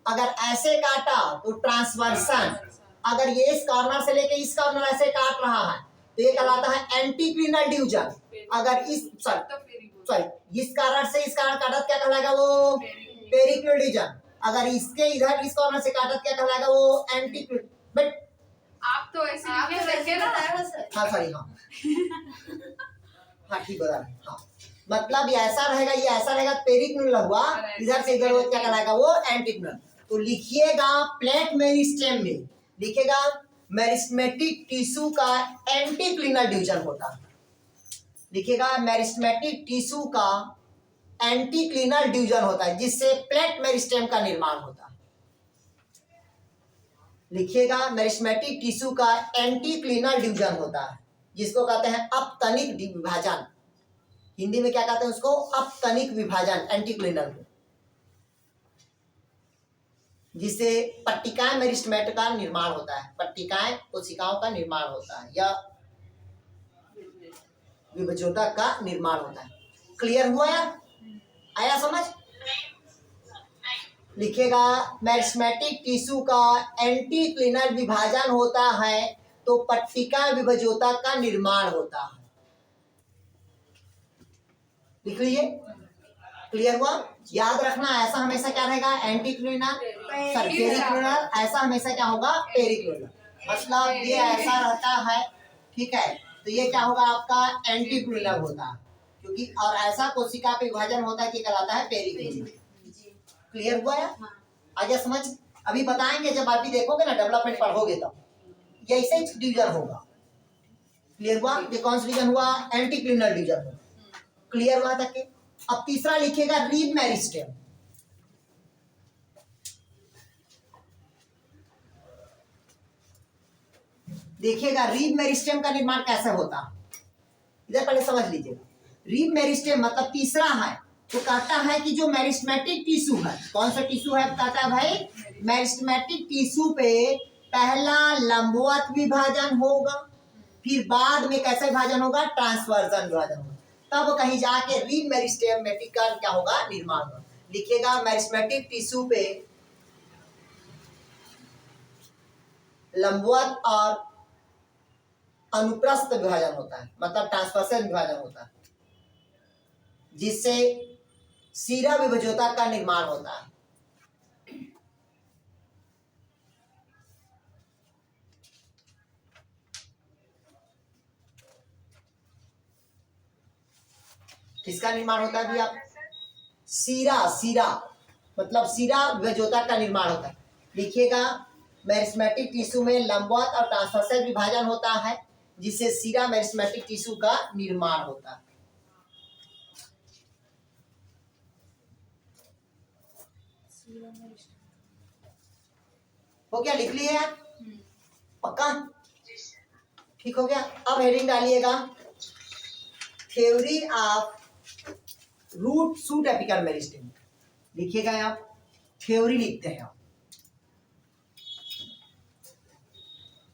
अगर ऐसे काटा तो ट्रांसवर्सन। अगर ये इस कॉर्नर से लेके इस कॉर्नर ऐसे काट रहा है तो ये कहलाता है एंटीक्लिनल डिवीजन। अगर इस सॉरी इस कॉर्नर से इस कॉर्नर काटा क्या कहलाएगा, वो पेरिक्लिनल डिवीजन। अगर इसके इधर इस कॉर्नर से काटा क्या कहलाएगा, वो एंटीक्लिनल। बट आप तो ऐसे लिखे ना। हाँ सॉरी, हाँ हाँ ठीक बता रहे, हाँ मतलब ये ऐसा रहेगा, ये ऐसा रहेगा, पेरिक्लिनल हुआ, इधर से इधर क्या कहलाएगा, वो एंटीक्लिनल। तो लिखिएगा प्लेट मेरिस्टेम में, लिखिएगा मेरिस्टेमेटिक टिश्यू का एंटीक्लिनल डिवीजन होता है। लिखिएगा मेरिस्टेमेटिक टिश्यू का एंटीक्लिनल डिवीजन होता है, जिससे प्लेट मेरिस्टेम का निर्माण होता है। लिखिएगा मेरिस्टेमेटिक टिश्यू का एंटीक्लिनल डिवीजन होता है, जिसको कहते हैं अपतनिक विभाजन। हिंदी में क्या कहते हैं उसको, अपतनिक विभाजन, एंटीक्लिनल को, जिससे पट्टिकाएं मेरिस्टेमेट का निर्माण होता है, पट्टिकाएं कोशिकाओं का निर्माण होता है या विभजोतक का निर्माण होता है। क्लियर हुआ यार, आया समझ? लिखिएगा मेरिस्टेमेटिक टिश्यू का एंटीक्लिनल विभाजन होता है तो पट्टिका विभजोतक का निर्माण होता है। लिख लीजिए, क्लियर हुआ? याद रखना ऐसा हमेशा क्या रहेगा, एंटीक्लोनल सॉरी पेरिक्लोनल, ऐसा हमेशा क्या होगा, पेरिक्लोनल। मतलब ये ऐसा रहता है, ठीक है, तो ये क्या होगा आपका एंटीक्लोनल होता है, क्योंकि और ऐसा कोशिका पे विभाजन होता है कि कहलाता है पेरिक्लोनल। क्लियर हुआ यार? आगे समझ। अभी बताएंगे जब आप भी देखोगे ना, डेवलपमेंट पढ़ोगे तब ये ऐसे डिवीजन होगा। क्लियर हुआ? ये कौन सा डिवीजन हुआ, एंटीक्लोनल डिवीजन हुआ। क्लियर हुआ तक के? अब तीसरा लिखिएगा रीब मेरिस्टेम। देखिएगा रीब मेरिस्टेम का निर्माण कैसे होता, इधर पहले समझ लीजिएगा। रीब मेरिस्टेम मतलब तीसरा है, तो कहता है कि जो मेरिस्टेमेटिक टिश्यू है, कौन सा टिश्यू है कहता है भाई, मेरिस्टेमेटिक टिश्यू पे पहला लंबवत विभाजन होगा, फिर बाद में कैसे विभाजन होगा, ट्रांसवर्जन विभाजन होगा, तब कहीं जाके रीब मेरिस्टेमेटिक का क्या होगा, निर्माण होगा। लिखिएगा मेरिस्टेमेटिक टिश्यू पे लंबवत और अनुप्रस्थ विभाजन होता है, मतलब ट्रांसवर्सल विभाजन होता है, जिससे सीरा विभज्यता का निर्माण होता है। किसका निर्माण होता है भैया, सीरा मतलब सीरा विभज्यता का निर्माण होता है। लिखिएगा मेरिस्टेमेटिक टिश्यू में लंबवत और ट्रांसवर्सल विभाजन होता है, जिससे सीरा मेरिस्टेमेटिक टिश्यू का निर्माण होता है। हो गया, लिख लिए यार, पक्का ठीक हो गया। अब हेडिंग डालिएगा theory of root shoot apical meristem. लिखिएगा आप, थ्योरी लिखते हैं आप,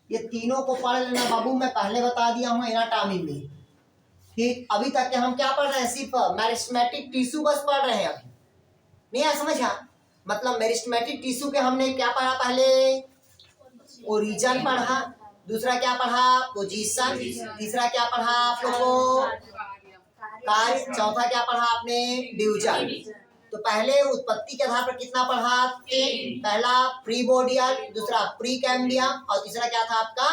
ये तीनों को पढ़ लेना बाबू, मैं पहले बता दिया हूँ एनाटॉमी में, ठीक। अभी तक के हम क्या पढ़ रहे हैं, सिर्फ मेरिस्टेमेटिक टिश्यू बस पढ़ रहे हैं, अभी नहीं आया समझ। मतलब मेरिस्टेमेटिक टिश्यू के हमने क्या पढ़ा, पहले ओरिजिन पढ़ा, दूसरा क्या पढ़ा, पोजीशन, तीसरा क्या पढ़ा आप लोगों को, कार्य, चौथा क्या पढ़ा आपने, डिवीजन। तो पहले उत्पत्ति के आधार पर कितना पढ़ा, तीन, पहला प्रीबोडियल, दूसरा प्री कैम्बियम, और तीसरा क्या था आपका,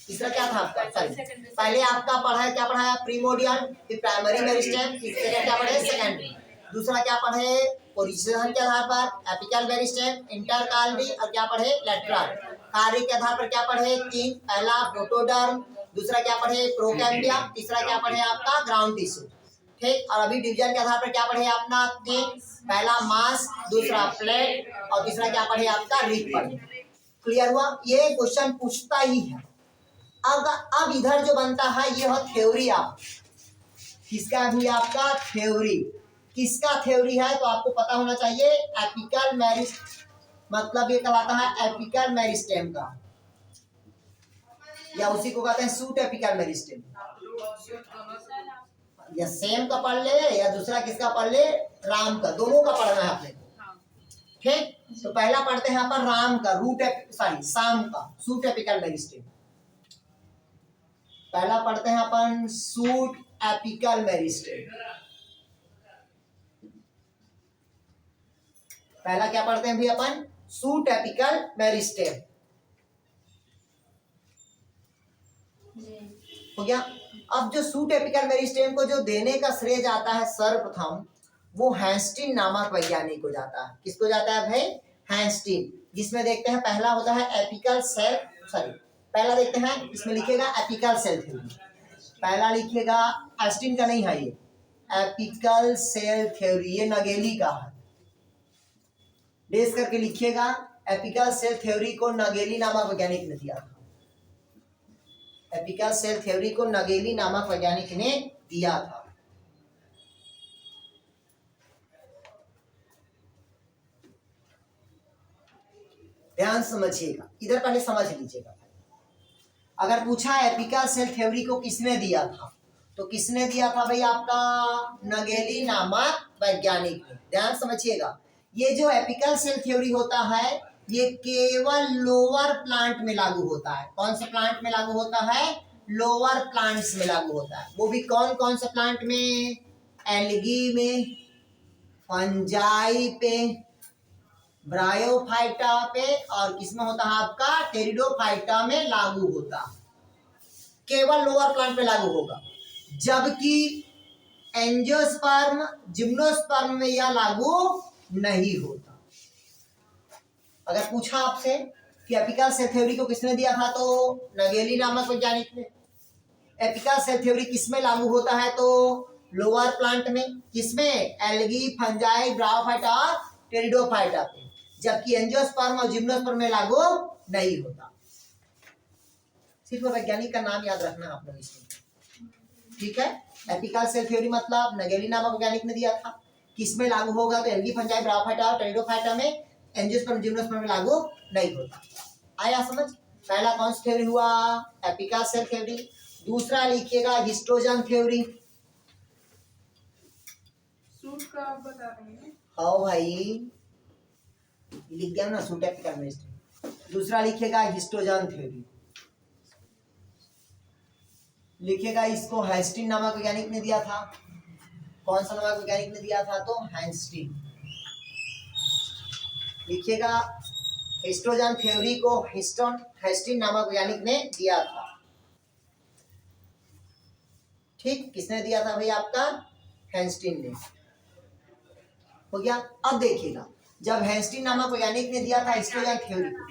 सॉरी पहले आपका पढ़ा है, क्या पढ़ा है, प्रीमोडियल, फिर प्राइमरी मेरिस्टेम, फिर क्या पढ़े, सेकेंडरी। दूसरा क्या पढ़े, पोजीशन के आधार पर एपिकल मेरिस्टेम, इंटरकालरी, और क्या पढ़े, लेटरल। कार्य के आधार पर क्या पढ़े, तीन, पहला प्रोटोडर्म, दूसरा क्या पढ़े, प्रोकैम्बियम, तीसरा क्या पढ़े आपका ग्राउंड टिश्यू, ठीक। और अभी डिवीजन के आधार पर क्या पढ़े अपना, तीन, पहला मास, दूसरा प्लेट, और तीसरा क्या पढ़े आपका रिपर। क्लियर हुआ? ये क्वेश्चन पूछता ही है। अब इधर जो बनता है ये हो थ्योरी, आप किसका भी आपका थ्योरी, किसका थ्योरी है तो आपको पता होना चाहिए, एपिकल मेरिस्टेम, मतलब ये कहलाता है एपिकल मेरिस्टेम का, या उसी को कहते हैं सूट एपिकल मेरिस्टेम। या सेम का पढ़ ले या दूसरा किसका पढ़ ले, राम का, दोनों का पढ़ना है आपने, ठीक। तो पहला पढ़ते हैं अपन राम का, साम का सूट एपिकल मेरिस्टेम। पहला पढ़ते हैं अपन सूट एपिकल मेरिस्टेम। पहला क्या पढ़ते हैं भी अपन, सूट एपिकल मेरिस्टेम। हो गया। अब जो सूट एपिकल मेरिस्टेम को जो देने का श्रेय जाता है सर्वप्रथम, वो हैंस्टीन नामक वैज्ञानिक को जाता है। किसको जाता है भाई, हैंस्टीन। जिसमें देखते हैं पहला होता है एपिकल सेल, पहला देखते हैं, इसमें लिखिएगा एपिकल सेल थ्योरी, पहला लिखिएगा, हैंस्टीन का नहीं है ये, एपिकल सेल थ्योरी, ये नगेली का है, डेस करके लिखिएगा। एपिकल सेल थ्योरी को नगेली नामक वैज्ञानिक ने दिया था, एपिकल सेल थ्योरी को नगेली नामक वैज्ञानिक ने दिया था। ध्यान समझिएगा, इधर पहले समझ लीजिएगा। अगर पूछा एपिकल सेल थ्योरी को किसने दिया था, तो किसने दिया था भाई, आपका नगेली नामक वैज्ञानिक ने। ध्यान समझिएगा, ये जो एपिकल सेल थ्योरी होता है ये केवल लोअर प्लांट में लागू होता है। कौन से प्लांट में लागू होता है, लोअर प्लांट्स में लागू होता है। वो भी कौन कौन से प्लांट में, एल्गी में, फंजाई पे, ब्रायोफाइटा पे, और किसमें होता है आपका टेरिडोफाइटा में लागू होता, केवल लोअर प्लांट पे लागू होगा, जबकि एंजियोस्पर्म जिम्नोस्पर्म में यह लागू नहीं होता। अगर पूछा आपसे कि एपिकल सेल थ्योरी को किसने दिया था, तो नगेली नामक वैज्ञानिक ने। एपिकल सेल थ्योरी किसमें लागू होता है, तो लोअर प्लांट में, किसमें एल्गी, फंजाई, ब्रायोफाइटा और टेरिडोफाइटा पे, जबकि एंजियोस्पर्म और जिम्नोस्पर्म में लागू नहीं होता। सिर्फ वैज्ञानिक का नाम याद रखना आप लोग इसमें, ठीक है। एपिकल सेल थ्योरी मतलब नगेली नामक वैज्ञानिक ने दिया था, किसमें लागू होगा, तो एल्गी, फंजाई, ब्रायोफाइटा और टेरिडोफाइटा में, एंजियोस्पर्म जिम्नोस्पर्म में लागू नहीं होता। आया समझ? पहला कौन सा थ्योरी हुआ, एपिकल सेल थ्योरी। दूसरा लिखिएगा हिस्टोजन थ्योरी। सूट का आप बता रहे हैं। हाँ भाई लिख दिया ना, सूट एपिकल में। दूसरा लिखिएगा हिस्टोजन थ्योरी, लिखिएगा इसको हैस्टिन नामक वैज्ञानिक ने दिया था। कौन सा नामक वैज्ञानिक ने दिया था, तो हैस्टिन। लिखिएगा हिस्टोजन थ्योरी को हैस्टिन नामक वैज्ञानिक ने दिया था। ठीक, किसने दिया था भाई, आपका हैस्टिन ने। हो गया। अब देखिएगा, जब हैस्टिन नामक वैज्ञानिक ने दिया था हिस्टोजन थ्योरी को,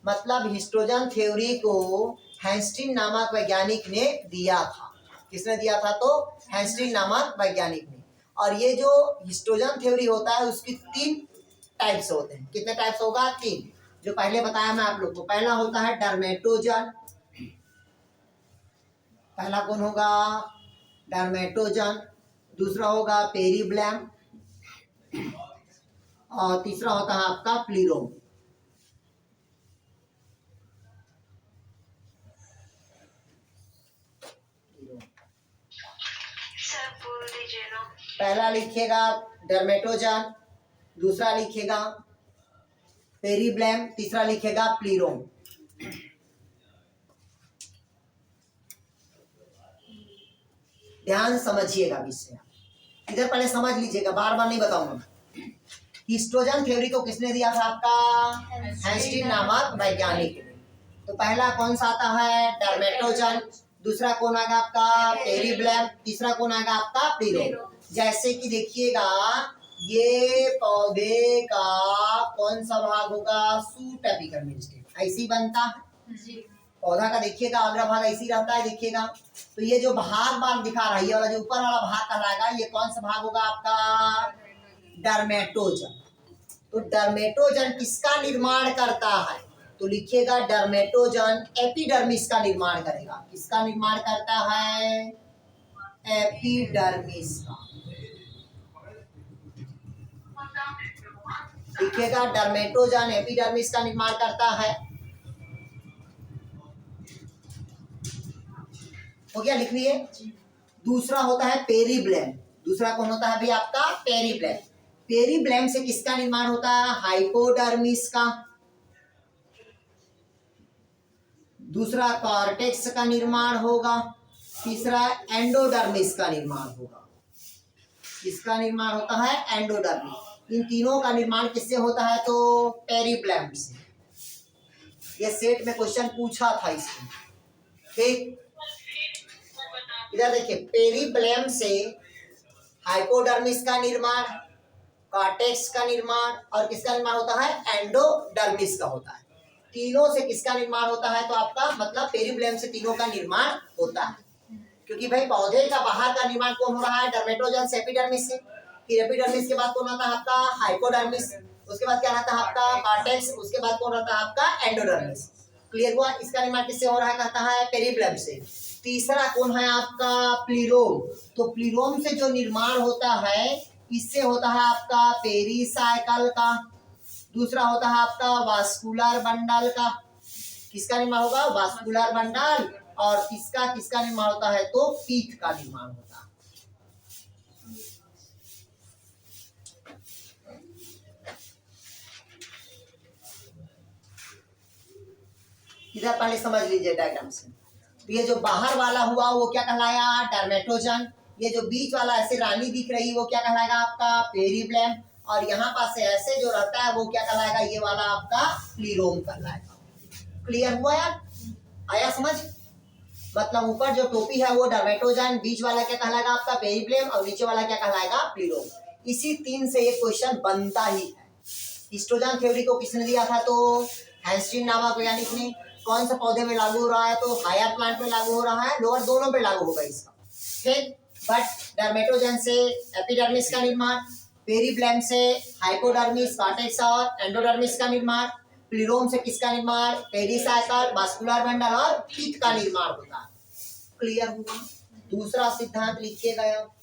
मतलब हिस्टोजन थ्योरी को हैस्टिन नामक वैज्ञानिक ने दिया था। किसने दिया था, तो हैस्टिन नामक वैज्ञानिक ने। और ये जो हिस्टोजन थ्योरी होता है उसकी 3 टाइप्स होते हैं। कितने टाइप्स होगा, 3, जो पहले बताया मैं आप लोग को। पहला होता है डर्मेटोजन, पहला कौन होगा, डर्मेटोजन। दूसरा होगा पेरीब्लैम, और तीसरा होता है आपका प्लीरोम। सर बोल दीजिए ना। पहला लिखिएगा डर्मेटोजन, दूसरा लिखिएगा पेरीब्लैम, तीसरा लिखिएगा प्लीरोम। ध्यान समझिएगा विषय, इधर पहले समझ लीजिएगा, बार बार नहीं बताऊंगा। हिस्टोजन थ्योरी को किसने दिया था, आपका हैस्टिन नामक वैज्ञानिक ने। तो पहला कौन सा आता है, डर्मेटोजन। दूसरा कौन आएगा आपका, पेरीब्लैम। तीसरा कौन आएगा आपका, प्लीरोम। जैसे कि देखिएगा, ये पौधे का कौन सा भाग होगा, सूट एपिकल मेरिस्टेम, ऐसी बनता है जी। पौधा का। देखिएगा अगला भाग ऐसी रहता है, देखिएगा। तो ये जो भाग दिखा रहा है, ये वाला जो ऊपर वाला भाग कहलाएगा, ये कौन सा भाग होगा आपका, डर्मेटोजन। तो डर्मेटोजन किसका निर्माण करता है, तो लिखिएगा डर्मेटोजन एपिडर्मिस का निर्माण करेगा। किसका निर्माण करता है, एपिडर्मिस का। लिखिएगा डर्मेटोजन एपिडर्मिस का निर्माण करता है। हो गया, लिख लिए। दूसरा होता है पेरीब्लैम। दूसरा कौन होता है भाई, आपका पेरीब्लैम। पेरीब्लैम से किसका निर्माण होता है, हाइपोडर्मिस का। दूसरा कॉर्टेक्स का निर्माण होगा। तीसरा एंडोडर्मिस का निर्माण होगा। किसका निर्माण होता है, एंडोडर्मिस। इन तीनों का निर्माण किससे होता है, तो पेरीब्लैम से। ये सेट में क्वेश्चन पूछा था इसमें, ठीक। इधर देखिए, पेरीब्लैम से हाइपोडर्मिस का निर्माण, कॉर्टेक्स का निर्माण, और किसका निर्माण होता है, एंडोडर्मिस का होता है। तीनों से किसका निर्माण होता है, तो आपका मतलब पेरीब्लैम से तीनों का निर्माण होता है। क्योंकि भाई पौधे का बाहर का निर्माण कौन हो रहा है, डर्मेटोजन से एपिडर्मिस से। फिर एपिडर्मिस के बाद कौन आता है आपका, हाइपोडर्मिस। उसके बाद क्या आता है आपका, कॉर्टेक्स। उसके बाद कौन आता है आपका, एंडोडर्मिस। क्लियर हुआ। इसका निर्माण किससे हो रहा है, कहता है पेरीब्लैम से। तीसरा कौन है आपका, प्लीरोम। तो प्लीरोम से जो निर्माण होता है, इससे होता है आपका पेरीसाइकल का। दूसरा होता है आपका वास्कुलर बंडल का। किसका निर्माण होगा, वास्कुलर बंडल। और किसका निर्माण होता है, तो पीठ का निर्माण होता है। इधर पहले समझ लीजिए डायग्राम से। तो ये जो बाहर वाला हुआ वो क्या कहलाया, डर्मेटोजन। ये जो बीच वाला ऐसे रानी दिख रही है वो क्या कहलाएगा आपका पेरिप्लम, और यहाँ पास से ऐसे जो रहता है वो क्या कहलाएगा, ये वाला आपका प्लीरोम कहलाएगा। क्लियर हुआ यार, आया समझ? मतलब ऊपर जो टोपी है वो डर्मेटोजाइन, बीच वाला क्या कहलाएगा आपका पेरिप्लम, और नीचे वाला क्या कहलाएगा प्लीरोम। इसी 3 से ये क्वेश्चन बनता ही है। हिस्टोजान थ्योरी को किसने दिया था, तो हैंस्टीन नामक वैज्ञानिक ने। कौन सा पौधे में लागू हो रहा है, तो हायर प्लांट में लागू हो रहा है, लोअर दोनों पे लागू होगा इसका। ठीक, बट डर्मेटोजन से एपिडर्मिस का निर्माण, पेरिप्लम से हाइपोडर्मिस, कॉर्टेक्स और एंडोडर्मिस का निर्माण, प्लीरोम से किसका निर्माण, पेरिसाइकल, वास्कुलर बंडल और टीथ का निर्माण होता है। क्लियर हुआ? दूसरा सिद्धांत लिखिएगा आप।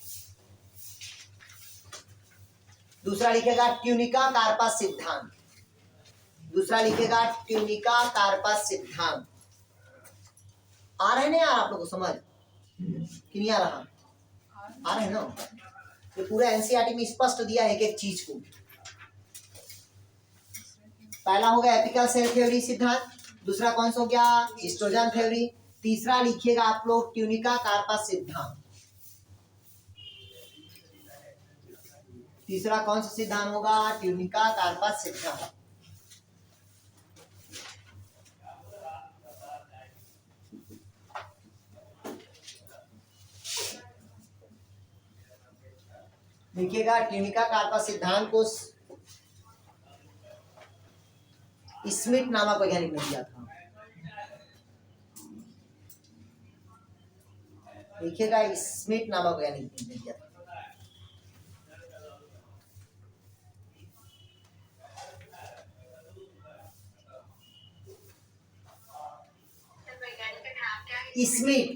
दूसरा लिखेगा ट्यूनिका कार्पस सिद्धांत। दूसरा लिखेगा ट्यूनिका कार्पस सिद्धांत। आ रहे ना यार आप लोगों को समझ कि नहीं आ रहा? आ रहे ना? ये पूरा एनसीईआरटी में स्पष्ट दिया है एक एक चीज को। पहला हो गया एपिकल सेल थ्योरी सिद्धांत, दूसरा कौन सा हो गया हिस्टोजन थ्योरी, तीसरा लिखिएगा आप लोग ट्यूनिका कार्पस सिद्धांत। तीसरा कौन सा सिद्धांत होगा, ट्यूनिका कार्पस सिद्धांत। देखिएगा ट्यूनिका कार्पस सिद्धांत को स्मिथ नामक वैज्ञानिक ने दिया था। देखिएगा स्मिथ नामक वैज्ञानिक ने दिया था। स्मिथ,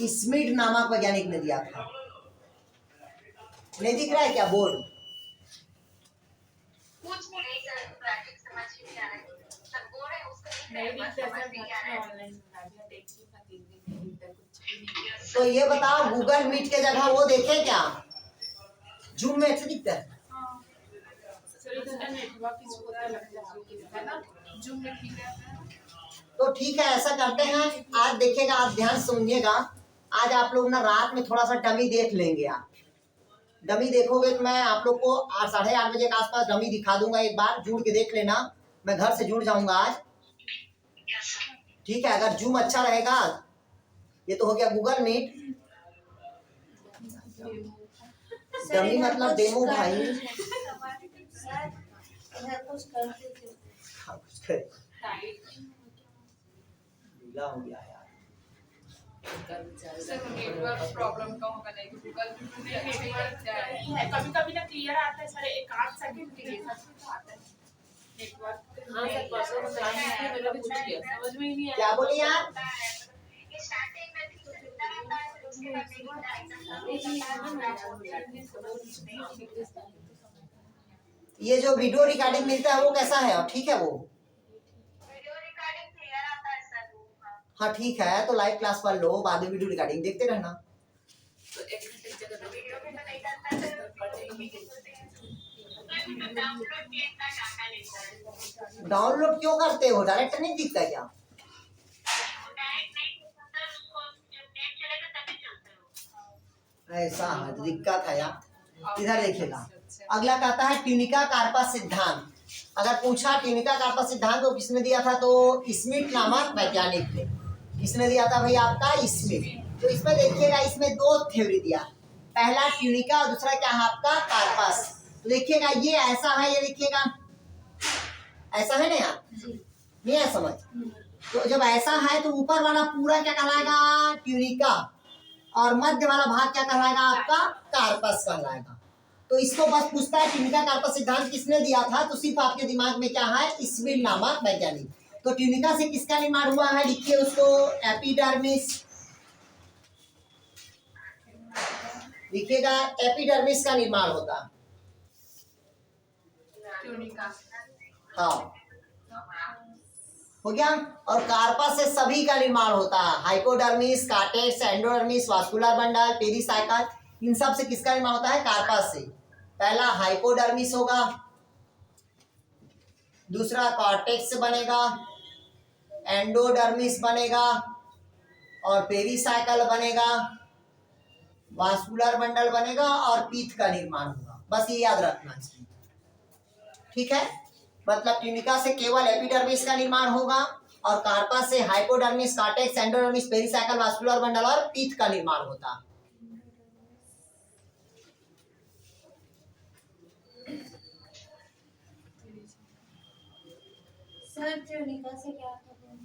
स्मिथ नामक वैज्ञानिक ने दिया था। नहीं दिख रहा है क्या बोर्ड? तो ये बताओ गूगल मीट के जगह वो देखे क्या, जूम में अच्छा दिखता है? तो ठीक है, ऐसा करते हैं आज। देखिएगा आप ध्यान से सुनिएगा, आज आप लोग ना रात में थोड़ा सा डमी देख लेंगे। आप डमी देखोगे तो मैं आप लोग को 8 साढ़े 8 बजे के आसपास डमी दिखा दूंगा। एक बार जुड़ के देख लेना, मैं घर से जुड़ जाऊंगा आज। ठीक है, अगर जूम अच्छा रहेगा। ये तो हो गया गूगल मीट। डमी मतलब डेमो भाई। हो गया यार, नेटवर्क प्रॉब्लम का होगा, नहीं गूगल कभी कभी ना क्लियर आता है सर, एक आध सेकंड के लिए आता है नेटवर्क। हाँ सर, परसों मैंने पूछ लिया, समझ में ही नहीं आया। क्या बोली यार? ये जो वीडियो रिकॉर्डिंग मिलता है वो कैसा है? और ठीक है वो? हाँ ठीक है, तो लाइव क्लास पर लो, बाद में वीडियो रिकॉर्डिंग देखते रहना। तो एक घंटे की जगह डाउनलोड क्यों करते हो? डायरेक्ट नहीं दिखता क्या? ऐसा है, दिक्कत है यार। इधर देखिएगा, अगला कहता है ट्यूनिका कार्पस सिद्धांत। अगर पूछा ट्यूनिका कार्पस सिद्धांत को किसने दिया था, तो स्मिथ नामक वैज्ञानिक ने। किसने दिया था भाई? आपका स्मिथ। तो इसमें देखिएगा, इसमें 2 थ्योरी दिया, पहला ट्यूनिका और दूसरा क्या है आपका कार्पस। तो देखिएगा ये ऐसा है, ये देखिएगा ऐसा है ना यार, नहीं है समझ? तो जब ऐसा है तो ऊपर वाला पूरा क्या कहलाएगा, ट्यूनिका, और मध्य वाला भाग क्या कहलाएगा आपका, कार्पस कहलाएगा। तो इसको बस पूछता है ट्यूनिका कार्पस सिद्धांत किसने दिया था, तो सिर्फ आपके दिमाग में क्या है, स्मिथ नामक वैज्ञानिक। तो ट्यूनिका से किसका निर्माण हुआ है, लिखिए उसको एपिडर्मिस। लिखिएगा एपिडर्मिस का निर्माण होता है। हाँ हो गया। और कार्पस से सभी का निर्माण होता है, hypodermis, cortex, endodermis, vascular bundle, pericycle, इन सब से किसका निर्माण होता है, कार्पस से। पहला हाइपोडर्मिस होगा, दूसरा कॉर्टेक्स से बनेगा, एंडोडर्मिस बनेगा, और पेरिसाइकल बनेगा, वास्कुलर बंडल बनेगा और पीथ का निर्माण होगा। बस ये याद रखना चाहिए, ठीक है। मतलब ट्यूनिका से केवल एपिडर्मिस का निर्माण होगा और कार्पस से hypodermis, cortex, endodermis, pericycle, vascular bundle और पीथ का निर्माण होता। सर ट्यूनिका से क्या होता है?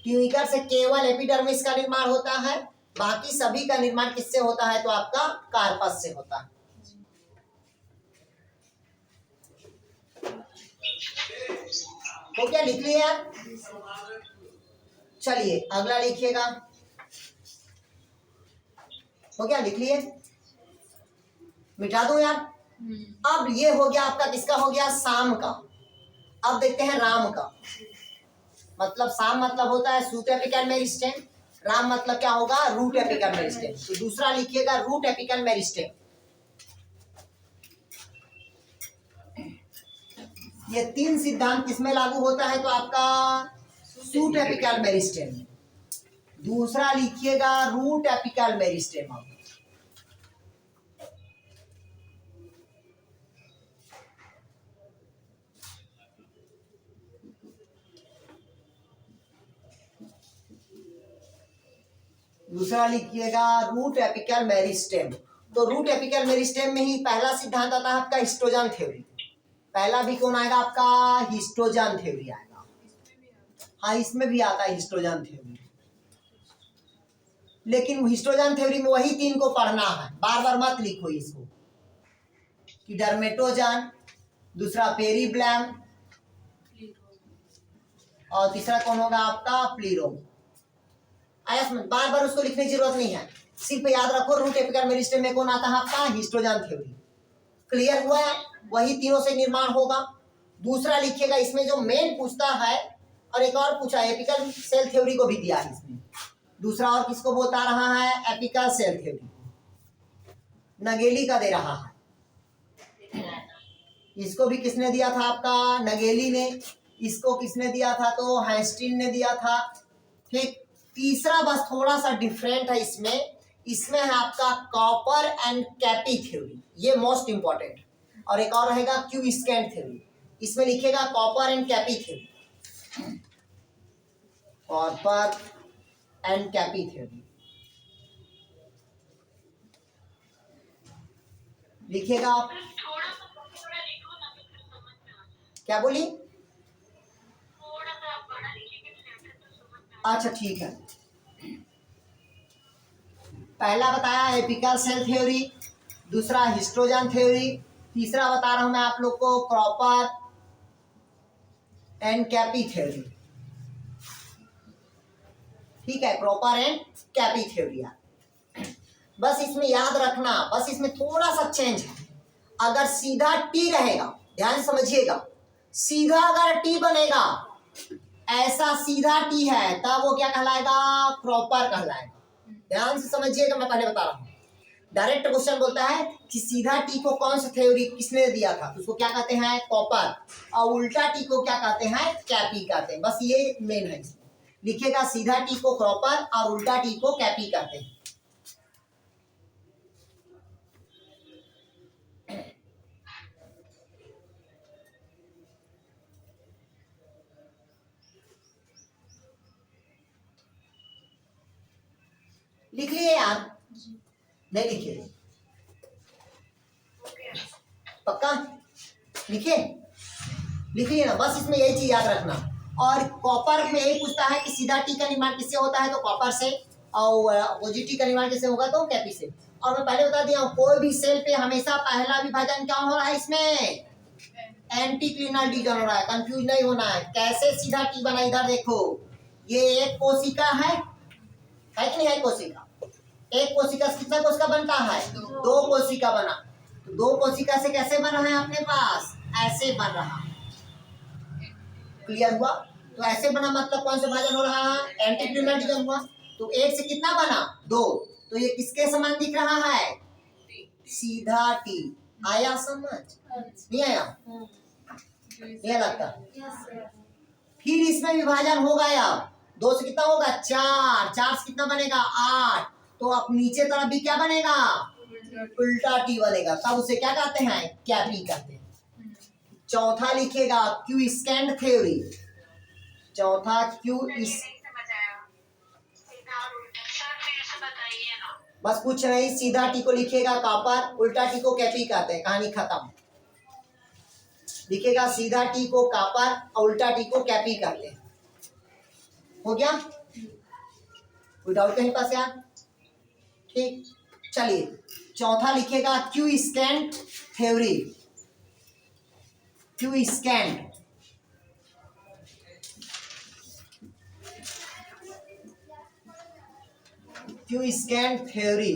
ट्यूनिका से केवल एपिडर्मिस का निर्माण होता है, बाकी सभी का निर्माण किससे होता है? तो आपका कार्पस से होता है। तो क्या लिख लिया यार? चलिए अगला लिखिएगा। हो गया, लिख लिए? मिटा दूं यार? अब ये हो गया आपका, किसका हो गया? शाम का। अब देखते हैं राम का। मतलब शाम मतलब होता है सूट एपिकल मेरिस्टेम, राम मतलब क्या होगा? Root apical meristem. तो दूसरा लिखिएगा रूट एपिकल मेरिस्टेम। ये तीन सिद्धांत किसमें लागू होता है? तो आपका सूट एपिकल मेरिस्टेम। दूसरा लिखिएगा रूट एपिकल मेरिस्टेम। दूसरा लिखिएगा रूट एपिकल मेरिस्टेम। तो रूट एपिकल मेरिस्टेम में ही पहला सिद्धांत आता है आपका हिस्टोजन थ्योरी। पहला भी कौन आएगा आपका? हिस्टोजन थ्योरी आएगा। हाँ, इसमें भी आता है हिस्टोजन थ्योरी, लेकिन हिस्टोजन थ्योरी में वही तीन को पढ़ना है, बार बार मत लिखो इसको। कि डर्मेटोजन, दूसरा पेरीब्लैम और तीसरा कौन होगा आपका? प्लीरोम। आया समझ? बार बार उसको लिखने की जरूरत नहीं है, सिर्फ याद रखो रूट एपिकल मेरिस्टेम में कौन आता है आपका? Histogen theory. क्लियर हुआ? वही तीनों से निर्माण होगा। दूसरा लिखिएगा, इसमें जो मेन पूछता है, और एक और पूछा एपिकल सेल थ्योरी को भी दिया है इसमें। दूसरा और किसको बता रहा है? Apical cell theory. नगेली का दे रहा है। इसको भी किसने दिया था? आपका नगेली ने। इसको किसने दिया था? तो हैस्टिन ने दिया था। ठीक। तीसरा बस थोड़ा सा डिफरेंट है इसमें है आपका कॉपर एंड कैपी थ्योरी, ये मोस्ट इंपॉर्टेंट। और एक और रहेगा क्यू स्कैन थ्योरी। इसमें लिखेगा Korper and Kappe theory, Korper and Kappe theory लिखिएगा आप। थोड़ा लिखो ना, तो फिर समझ में आ जाए। क्या बोली? थोड़ा सा आप बड़ा लिखेंगे तो लेटर तो समझ में आ अच्छा ठीक है। पहला बताया एपिकल सेल थ्योरी, दूसरा हिस्टोजन थ्योरी, तीसरा बता रहा हूं मैं आप लोग को कॉपर एंड कैपी थ्योरी। ठीक है, कॉपर एंड कैपी थ्योरी। बस इसमें याद रखना, बस इसमें थोड़ा सा चेंज है। अगर सीधा टी रहेगा, ध्यान से समझिएगा, सीधा अगर टी बनेगा, ऐसा सीधा टी है, तब वो क्या कहलाएगा? प्रॉपर कहलाएगा। ध्यान से समझिएगा, मैं पहले बता रहा हूँ। डायरेक्ट क्वेश्चन बोलता है कि सीधा टी को कौन सा थ्योरी किसने दिया था, उसको क्या कहते हैं? कॉपर। और उल्टा टी को क्या कहते हैं? कैपी कहते हैं। बस ये मेन है। लिखिएगा सीधा टी को कॉपर और उल्टा टी को कैपी कहते हैं। लिख लिए यार? नहीं लिखिए? पक्का लिखिए? लिखिए ना, बस इसमें यही चीज याद रखना। और कॉपर में यही पूछता है कि सीधा टी का निर्माण किससे होता है? तो कॉपर से। और अपोजिट टी का निर्माण किससे होगा? तो कैपी से। और मैं पहले बता दिया हूँ, कोई भी सेल पे हमेशा पहला विभाजन क्या हो रहा है? इसमें एंटी क्लिनल डिवीजन हो रहा है। कंफ्यूज नहीं होना है। कैसे सीधा टी बना? इधर देखो, ये एक कोशिका है कि नहीं है? कोशिका, एक कोशिका से कितना कोशिका बनता है? दो कोशिका बना। तो दो कोशिका से कैसे बन रहा है अपने पास? ऐसे बन रहा है। क्लियर हुआ? तो ऐसे बना मतलब कौन सा विभाजन हो रहा है? एंटी क्लिनल डिवीजन हुआ। तो एक से कितना बना? दो। तो ये किसके समान दिख रहा है? सीधा टी। आया समझ? नहीं आया? नहीं लगता? फिर इसमें विभाजन हो गया। 2 से कितना होगा 4, 4 से कितना बनेगा 8, तो अब नीचे तरफ भी क्या बनेगा उल्टा टी बनेगा, तब उसे क्या कहते हैं कैपी कहते हैं। चौथा लिखिएगा क्यू स्कैंड थ्योरी, चौथा क्यू नहीं समझ आया, सीधा और उल्टा। सर फिर से बताइए ना। बस कुछ नहीं, सीधा टी को लिखिएगा कॉपर, उल्टा टी को कैपी कहते हैं, कहानी खत्म। लिखिएगा सीधा टी को कॉपर और उल्टा टी को कैपी कहते हैं। हो गया, कोई डाउट कहीं पास यार? ठीक, चलिए चौथा लिखिएगा Q scanned theory, Q scanned. Q scan theory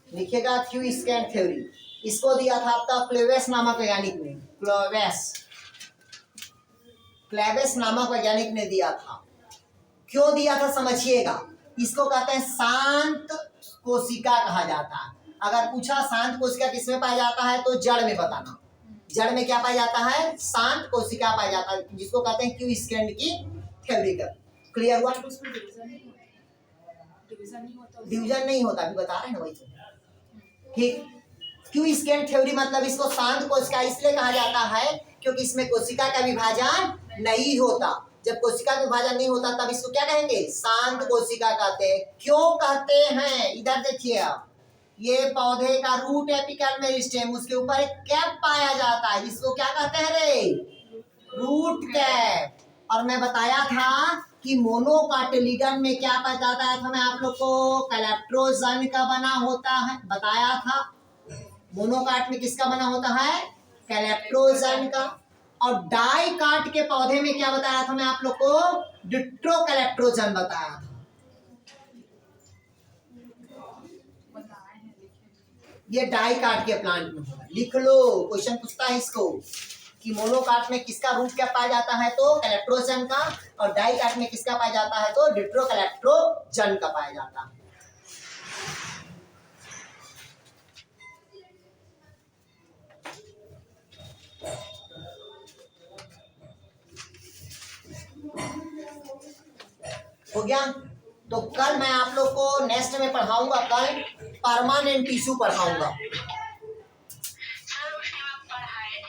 लिखिएगा, क्यू स्कैन थ्योरी। इसको दिया था आपका क्लेवेस नामक वैज्ञानिक ने, क्लेवेस नामक वैज्ञानिक ने दिया था। क्यों दिया था समझिएगा, इसको कहते हैं शांत कोशिका कहा जाता है। अगर पूछा शांत कोशिका किसमें पाया जाता है तो जड़ में बताना। जड़ में क्या पाया जाता है, शांत कोशिका पाया जाता है, जिसको कहते हैं क्यू स्कैन की थ्योरी का। क्लियर हुआ? डिवीजन नहीं होता, अभी बता रहे हैं ना वही। ठीक, क्यू स्कैन थ्योरी मतलब इसको शांत कोशिका इसलिए कहा जाता है क्योंकि इसमें कोशिका का विभाजन नहीं होता। जब कोशिका का विभाजन नहीं होता तब इसको क्या कहेंगे, शांत कोशिका कहते हैं। क्यों कहते हैं, इधर देखिए आप, ये पौधे का रूट एपिकल मेरिस्टेम, उसके ऊपर एक कैप पाया जाता है जिसको क्या कहते हैं रे, रूट कैप। और मैं बताया था कि मोनोकाटिलिडन में क्या पाया जाता है, मैं आप लोग को कैलेप्ट्रोजन का बना होता है, बताया था। मोनोकाट में किसका बना होता है, कैलेप्ट्रोजन का। और डाइकाट के पौधे में क्या बताया था मैं आप लोग को, डिट्रोकैलेप्ट्रोजन बताया था। ये डाइकाट के प्लांट में होगा, लिख लो, क्वेश्चन पूछता है इसको कि मोनोकाट में किसका रूट क्या पाया जाता है तो कैलेप्ट्रोजन का, और डाइकाट में किसका पाया जाता है तो डिट्रोकैलेप्ट्रोजन का पाया जाता है। हो गया? तो कल मैं आप लोग को नेक्स्ट में पढ़ाऊंगा, कल परमानेंट टिश्यू पढ़ाऊंगा।